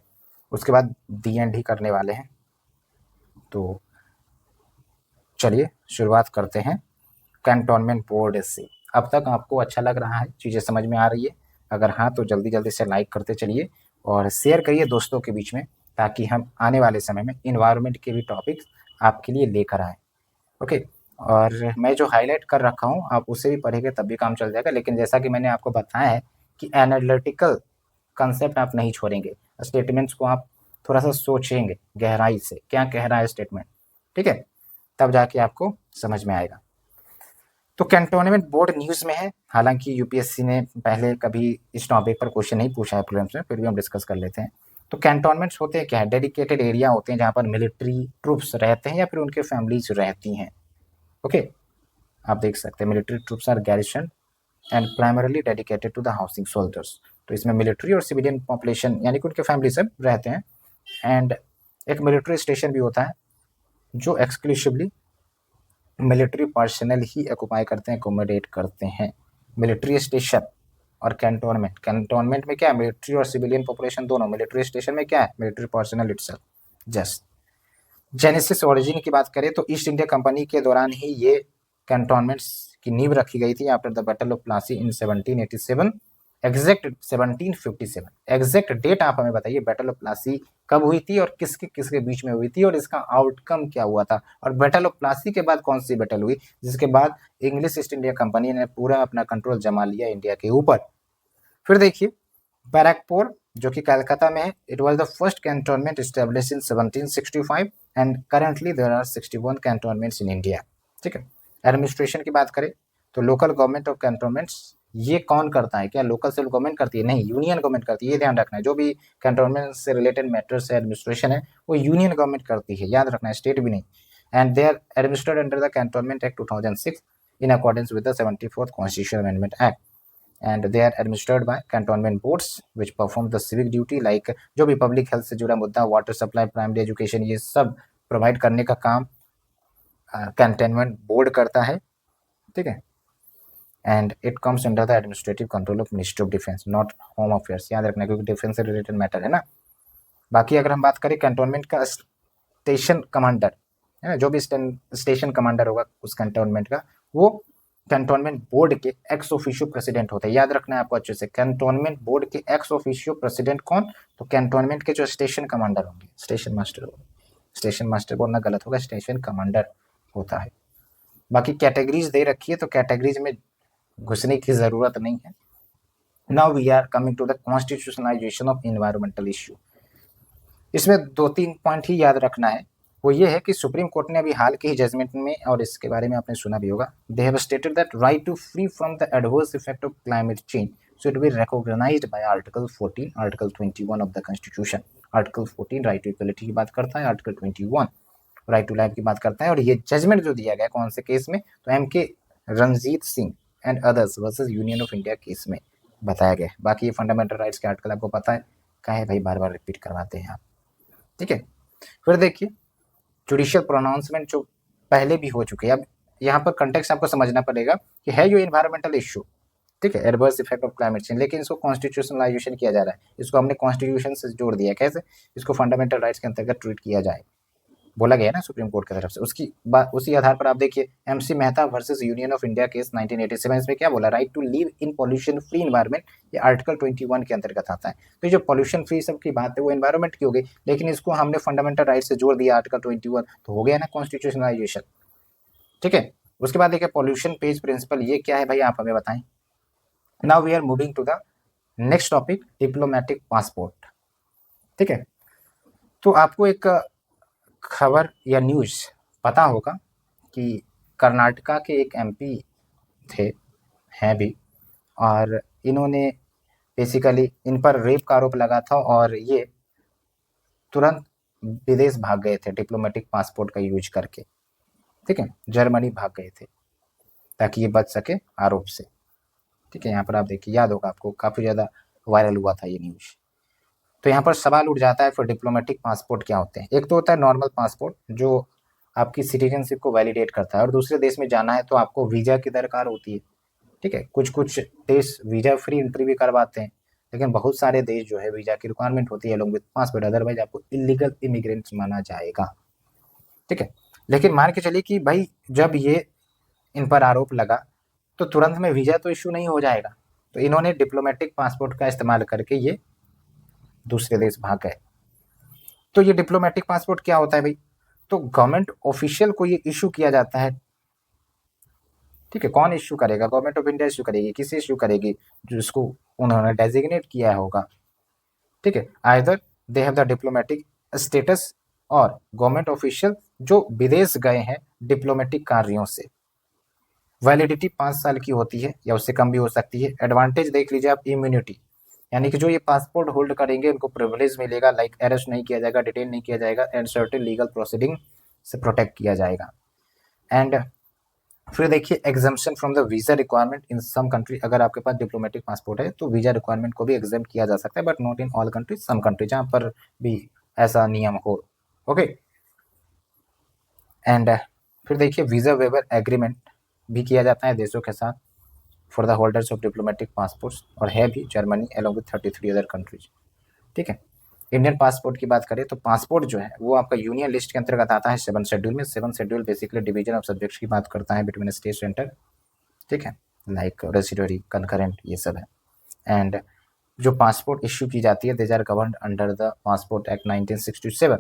उसके बाद दी एंड ही करने वाले हैं। तो चलिए शुरुआत करते हैं कैंटोनमेंट बोर्ड से। अब तक आपको अच्छा लग रहा है, चीज़ें समझ में आ रही है? अगर हाँ तो जल्दी जल्दी से लाइक करते चलिए और शेयर करिए दोस्तों के बीच में, ताकि हम आने वाले समय में इन्वायरमेंट के भी टॉपिक्स आपके लिए लेकर आएँ। ओके, और मैं जो हाईलाइट कर रखा हूँ आप उसे भी पढ़ेंगे तब भी काम चल जाएगा, लेकिन जैसा कि मैंने आपको बताया है कि एनालिटिकल कंसेप्ट आप नहीं छोड़ेंगे, स्टेटमेंट्स को आप थोड़ा सा सोचेंगे गहराई से, क्या कह रहा है स्टेटमेंट, ठीक है, तब जाके आपको समझ में आएगा। तो कैंटोनमेंट बोर्ड न्यूज़ में है, हालांकि यूपीएससी ने पहले कभी इस टॉपिक पर क्वेश्चन नहीं पूछा है प्रीलिम्स में, फिर भी हम डिस्कस कर लेते हैं। तो कैंटोनमेंट्स होते हैं क्या है? डेडिकेटेड एरिया होते हैं जहाँ पर मिलिट्री ट्रूप्स रहते हैं या फिर उनके फैमिलीज रहती हैं। ओके, आप देख सकते हैं military troops are garrison and primarily dedicated to the housing soldiers. तो इसमें मिलिट्री और सिविलियन पॉपुलेशन यानी कि उनके फैमिली सब रहते हैं। एंड एक मिलिट्री स्टेशन भी होता है जो एक्सक्लूसिवली मिलिट्री पर्सनल ही ऑक्युपाई करते हैं, एकोमोडेट करते हैं। मिलिट्री स्टेशन और कैंटोनमेंट, कैंटोनमेंट में क्या है? मिलिट्री और सिविलियन पॉपुलेशन दोनों। मिलिट्री स्टेशन में क्या है? Military personnel itself. Just genesis origin की बात करें तो ईस्ट इंडिया कंपनी के दौरान ही ये कैंटोनमेंट्स की नींव रखी गई थी after the battle of Plassey in 1787, exact 1757। Exact date आप हमें बताइए, बैटल ऑफ प्लासी कब हुई थी और किसके किसके बीच में हुई थी और इसका आउटकम क्या हुआ था, और बैटल ऑफ प्लासी के बाद कौन सी बैटल हुई जिसके बाद इंग्लिश ईस्ट इंडिया कंपनी ने पूरा अपना कंट्रोल जमा लिया इंडिया के ऊपर। फिर देखिए बैरकपुर जो कि कलकत्ता में है, it was the first cantonment established in 1765 and currently there are 61 cantonments in India, ठीक है। एडमिनिस्ट्रेशन की बात करें तो लोकल गवर्नमेंट ऑफ कैंटोनमेंट्स ये कौन करता है? क्या लोकल सेल्फ गवर्नमेंट करती है? नहीं, यूनियन गवर्नमेंट करती है, ये ध्यान रखना है। जो भी कैंटोनमेंट से रिलेटेड मैटर्स है, एडमिनिस्ट्रेशन है, वो यूनियन गवर्नमेंट करती है, याद रखना है, स्टेट भी नहीं। And they are administered under the cantonment act 2006 in accordance with the 74th Constitutional Amendment Act, and they are administered by cantonment boards which perform the civic duty like जो भी public health से जुड़ा मुद्दा, water supply, primary education, ये सब provide करने का काम कैंटोनमेंट बोर्ड करता है, ठीक है। And it comes under the administrative control of ministry of defence, not home affairs, याद रखना क्योंकि डिफेंस से रिलेटेड मैटर है ना। बाकी अगर हम बात करें कैंटोनमेंट का स्टेशन कमांडर है ना, जो भी स्टेशन कमांडर होगा उस कैंटोनमेंट का, वो कैंटोनमेंट बोर्ड के एक्स ऑफिशियो प्रेसिडेंट होते हैं। याद रखना है आपको अच्छे से, कैंटोनमेंट बोर्ड के एक्स ऑफिशियो प्रेसिडेंट कौन? तो कैंटोनमेंट के जो स्टेशन कमांडर होंगे, स्टेशन मास्टर होंगे, स्टेशन मास्टर बोलना गलत होगा, स्टेशन कमांडर होता है। बाकी कैटेगरीज दे रखी है तो कैटेगरीज में घुसने की जरूरत नहीं है। Now we are coming to the constitutionalization of environmental issue. इसमें 2-3 पॉइंट ही याद रखना है, वो ये है कि सुप्रीम कोर्ट ने अभी हाल के ही जजमेंट में, और इसके बारे में आपने सुना भी होगा, they have stated that right to free from the adverse effect of climate change so it be recognised by article 14, article 21 of the constitution. Article 14 right to equality की बात करता है, आर्टिकल 21 राइट टू लाइफ की बात करता है। और ये जजमेंट जो दिया गया कौन से केस में? तो MK. Ranjit Singh and others versus union of India case में बताया गया है। बाकी ये फंडामेंटल राइट्स के आर्टिकल आपको पता है, काहे भाई बार बार रिपीट करवाते हैं आप, ठीक है। फिर देखिए जुडिशियल प्रोनाउंसमेंट जो पहले भी हो चुके हैं। अब यहाँ पर कंटेक्स्ट आपको समझना पड़ेगा कि है जो इन्वायरमेंटल इशू, ठीक है, adverse effect of climate change, लेकिन इसको कॉन्स्टिट्यूशनलाइजेशन किया जा रहा है, इसको हमने कॉन्स्टिट्यूशन से जोड़ दिया है। कैसे? इसको फंडामेंटल राइट्स के अंतर्गत ट्रीट किया जाए, बोला गया है ना सुप्रीम कोर्ट की तरफ से। उसी आधार पर आप देखिए MC Mehta versus union of India case 1987, इसमें क्या बोला? Right to live in pollution free environment, ये आर्टिकल 21 के अंतर्गत आता है। तो ये जो पॉल्यूशन फ्री सब की बात है वो एनवायरनमेंट की हो गई, लेकिन इसको हमने फंडामेंटल राइट से जोड़ दिया आर्टिकल 21, तो हो गया ना कॉन्स्टिट्यूशनलाइजेशन, ठीक है। उसके बाद देखिए पॉल्यूशन पेज प्रिंसिपल, ये क्या है भाई, आप हमें बताएं। Now we are moving to the next topic, diplomatic passport, ठीक है। तो आपको एक खबर या न्यूज पता होगा कि कर्नाटका के एक एमपी थे, हैं भी, और इन्होंने बेसिकली इन पर रेप का आरोप लगा था और ये तुरंत विदेश भाग गए थे डिप्लोमेटिक पासपोर्ट का यूज करके, ठीक है, जर्मनी भाग गए थे ताकि ये बच सके आरोप से, ठीक है। यहाँ पर आप देखिए, याद होगा आपको, काफ़ी ज़्यादा वायरल हुआ था ये न्यूज। तो यहाँ पर सवाल उठ जाता है फिर डिप्लोमेटिक पासपोर्ट क्या होते हैं। एक तो होता है नॉर्मल पासपोर्ट जो आपकी सिटीजनशिप को वैलिडेट करता है, और दूसरे देश में जाना है तो आपको वीज़ा की दरकार होती है, ठीक है। कुछ कुछ देश वीज़ा फ्री एंट्री भी करवाते हैं, लेकिन बहुत सारे देश जो है वीज़ा की रिक्वायरमेंट होती है अलॉन्ग विद पासपोर्ट, अदरवाइज आपको इलीगल इमिग्रेंट्स माना जाएगा, ठीक है। लेकिन मान के चलिए कि भाई जब ये इन पर आरोप लगा तो तुरंत में वीज़ा तो इशू नहीं हो जाएगा, तो इन्होंने डिप्लोमेटिक पासपोर्ट का इस्तेमाल करके ये दूसरे देश भाग गए। तो ये डिप्लोमेटिक पासपोर्ट क्या होता है भाई? तो गवर्नमेंट ऑफिशियल को ये इशू किया जाता है, ठीक है। कौन इशू करेगा? गवर्नमेंट ऑफ इंडिया इशू करेगी। किसे इशू करेगी? जिसको उन्होंने डेजिग्नेट किया होगा, ठीक है। Either they have the diplomatic status, और गवर्नमेंट ऑफिशियल जो विदेश गए हैं डिप्लोमेटिक कार्यों से। वैलिडिटी 5 साल की होती है या उससे कम भी हो सकती है। एडवांटेज देख लीजिए आप, इम्यूनिटी, यानी कि जो ये पासपोर्ट होल्ड करेंगे उनको प्रिविलेज मिलेगा, लाइक अरेस्ट नहीं किया जाएगा, डिटेन नहीं किया जाएगा, एंड सर्टेन लीगल प्रोसीडिंग से प्रोटेक्ट किया जाएगा। एंड फिर देखिए exemption from the visa requirement in some country, अगर आपके पास डिप्लोमेटिक पासपोर्ट है तो वीज़ा रिक्वायरमेंट को भी एग्जाम किया जा सकता है, but not in all countries, some country जहाँ पर भी ऐसा नियम हो, ओके। एंड फिर देखिए वीज़ा वेवर एग्रीमेंट भी किया जाता है देशों के साथ for the holders of diplomatic passports, और है भी Germany along with 33 other countries, ठीक है। इंडियन पासपोर्ट की बात करें तो पासपोर्ट जो है वो आपका यूनियन लिस्ट के अंतर्गत आता है 7 शेड्यूल में। 7 schedule basically division of subjects की बात करता है बिटवीन स्टेट सेंटर, ठीक है, लाइक रेसिडरी, कंकरेंट, ये सब है। एंड जो पासपोर्ट इश्यू की जाती है they are governed under the passport act 1967।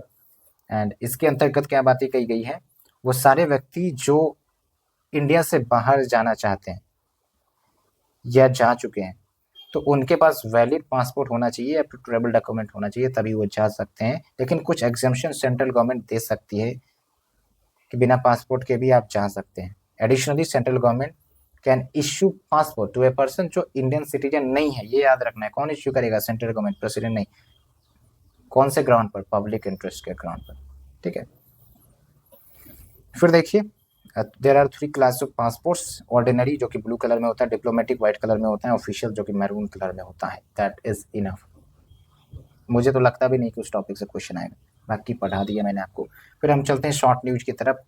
And इसके अंतर्गत क्या बातें कही गई है? वो सारे व्यक्ति जो इंडिया से बाहर जाना चाहते हैं या जा चुके हैं तो उनके पास वैलिड पासपोर्ट होना चाहिए या फिर ट्रैवल डॉक्यूमेंट होना चाहिए, तभी वो जा सकते हैं। लेकिन कुछ एग्जाम्पशन सेंट्रल गवर्नमेंट दे सकती है कि बिना पासपोर्ट के भी आप जा सकते हैं। Additionally central government can issue passport to a person जो इंडियन सिटीजन नहीं है, ये याद रखना है। कौन इश्यू करेगा? सेंट्रल गवर्नमेंट, प्रेसिडेंट नहीं। कौन से ग्राउंड पर? पब्लिक इंटरेस्ट के ग्राउंड पर, ठीक है। फिर देखिए there are 3 class of passports, ordinary जो कि ब्लू कलर में होता है, डिप्लोमेटिक व्हाइट कलर में होता है, ऑफिशियल जो कि मैरून कलर में होता है। That is enough. मुझे तो लगता भी नहीं कि उस टॉपिक से क्वेश्चन आएगा, बाकी पढ़ा दिया मैंने आपको। फिर हम चलते हैं शॉर्ट न्यूज की तरफ।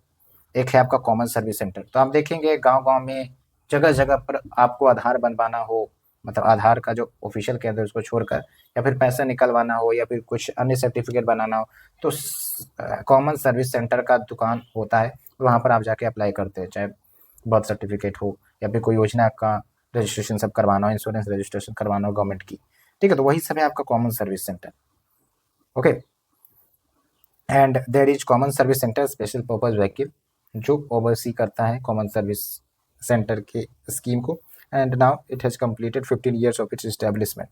एक है आपका कॉमन सर्विस सेंटर। तो आप देखेंगे गांव-गांव में जगह जगह पर आपको आधार बनवाना हो, मतलब आधार का जो ऑफिशियल केंद्र है उसको छोड़कर, या फिर पैसा निकलवाना हो या फिर कुछ अन्य सर्टिफिकेट बनाना हो, तो कॉमन सर्विस सेंटर का दुकान होता है, वहाँ पर आप जाके अप्लाई करते हैं, चाहे बर्थ सर्टिफिकेट हो या फिर कोई योजना का रजिस्ट्रेशन सब करवाना हो, इंश्योरेंस रजिस्ट्रेशन करवाना हो गवर्नमेंट की, ठीक है। तो वही सब है आपका common service centre, okay. And there is common service centre special purpose vehicle जो ओवरसी करता है कॉमन सर्विस सेंटर के स्कीम को। And now it has completed 15 years of its establishment.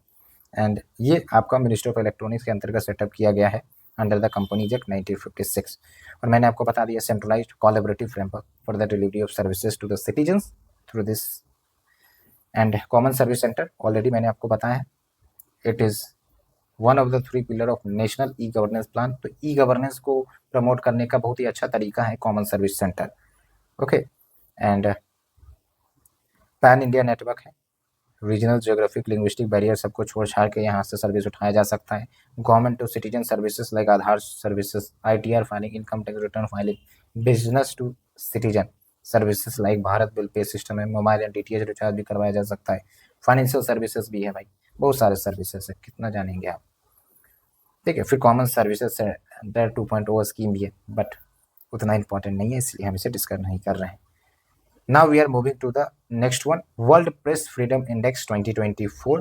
And ये आपका मिनिस्ट्री ऑफ इलेक्ट्रॉनिक्स के अंतर्गत setup किया गया है अंडर द कंपनीज एक्ट 1956। और मैंने आपको बता दिया centralised collaborative framework for the delivery of services to the citizens through this. And common service centre already मैंने आपको बताया, it is one of the 3 pillar of national e governance plan. तो e governance को promote करने का बहुत ही अच्छा तरीका है common service centre, okay. And pan India network है, रीजनल ज्योग्राफिक लिंग्विस्टिक बैरियर सबको छोड़ छाड़ के यहाँ से सर्विस उठाया जा सकता है। Government to citizen services like Aadhaar services, ITR filing, income tax return filing, business to citizen services like Bharat bill pay system है, मोबाइल एंड DTH रिचार्ज भी करवाया जा सकता है, फाइनेंशियल सर्विसेज भी है भाई, बहुत सारे सर्विसेज है, कितना जानेंगे आप। ठीक है, फिर कॉमन सर्विसेज है, 2.0 स्कीम भी है, बट उतना इंपॉर्टेंट नहीं है, इसलिए हम इसे डिस्कस नहीं कर रहे हैं। Now we are moving to the next one, world press freedom index 2024।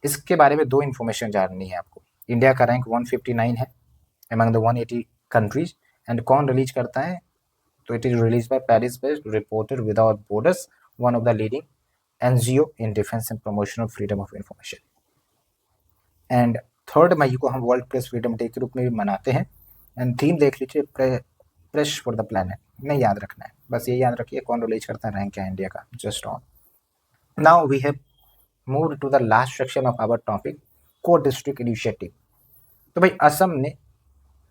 इसके बारे में दो इन्फॉर्मेशन जाननी है आपको। इंडिया का रैंक 159 है among the 180 कंट्रीज, एंड कौन रिलीज करता है, तो it is release by Paris based reporter without borders, one of the leading NGO in defence and promotion of freedom of information. And 3 मई को हम वर्ल्ड प्रेस फ्रीडम डे के रूप में भी मनाते हैं। एंड थीम देख लीजिए, प्रेस फॉर द प्लैनेट, नहीं याद रखना है, बस ये याद रखिए कौन रिलीज करता है, रैंक क्या है इंडिया का, just on. Now we have moved to the last section of our topic, co district initiative. तो भाई असम ने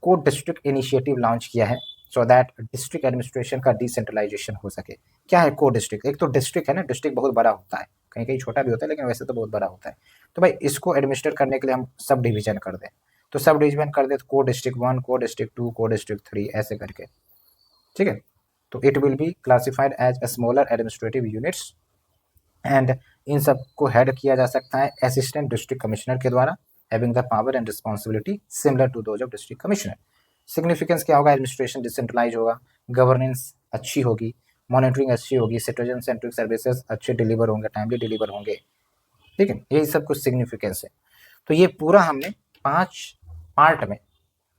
को डिस्ट्रिक्ट इनिशिएटिव लॉन्च किया है सो दैट डिस्ट्रिक्ट एडमिनिस्ट्रेशन का डिसेंट्रलाइजेशन हो सके। क्या है को डिस्ट्रिक्ट, एक तो डिस्ट्रिक्ट है ना, डिस्ट्रिक्ट बहुत बड़ा होता है, कहीं कहीं छोटा भी होता है, लेकिन वैसे तो बहुत बड़ा होता है। तो भाई इसको एडमिनिस्ट्रेट करने के लिए हम सब डिवीजन कर दें, तो सब डिवीजन कर दे, तो को डिस्ट्रिक्ट 1, को डिस्ट्रिक्ट 2, को डिस्ट्रिक्ट 3 ऐसे करके, ठीक है। तो it will be classified as smaller administrative units, and इन सब को हेड किया जा सकता है असिस्टेंट डिस्ट्रिक्ट कमिश्नर के द्वारा, having the power and responsibility similar to those of district commissioner. Significance क्या होगा, एडमिनिस्ट्रेशन डिसेंट्रलाइज होगा, गवर्नेंस अच्छी होगी, मॉनिटरिंग अच्छी होगी, सिटीजन सेंट्रिक सर्विसेज अच्छे डिलीवर होंगे, टाइमली डिलीवर होंगे, ठीक है, यही सब कुछ सिग्निफिकेंस है। तो ये पूरा हमने 5 पार्ट में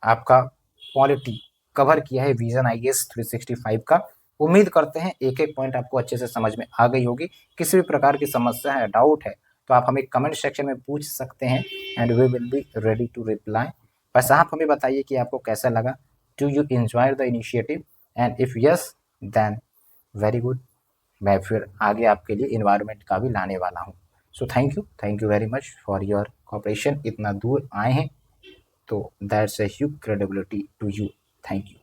आपका पॉलिटी कवर किया है विजन IAS 365 का। उम्मीद करते हैं एक एक पॉइंट आपको अच्छे से समझ में आ गई होगी। किसी भी प्रकार की समस्या है, डाउट है, तो आप हमें कमेंट सेक्शन में पूछ सकते हैं, and we will be ready to reply. बस आप हमें बताइए कि आपको कैसा लगा, do you enjoy the initiative, and if yes then very good, मैं फिर आगे आपके लिए इन्वायरमेंट का भी लाने वाला हूँ। So thank you very much for your cooperation, इतना दूर आए हैं तो that's a huge credibility to you, thank you.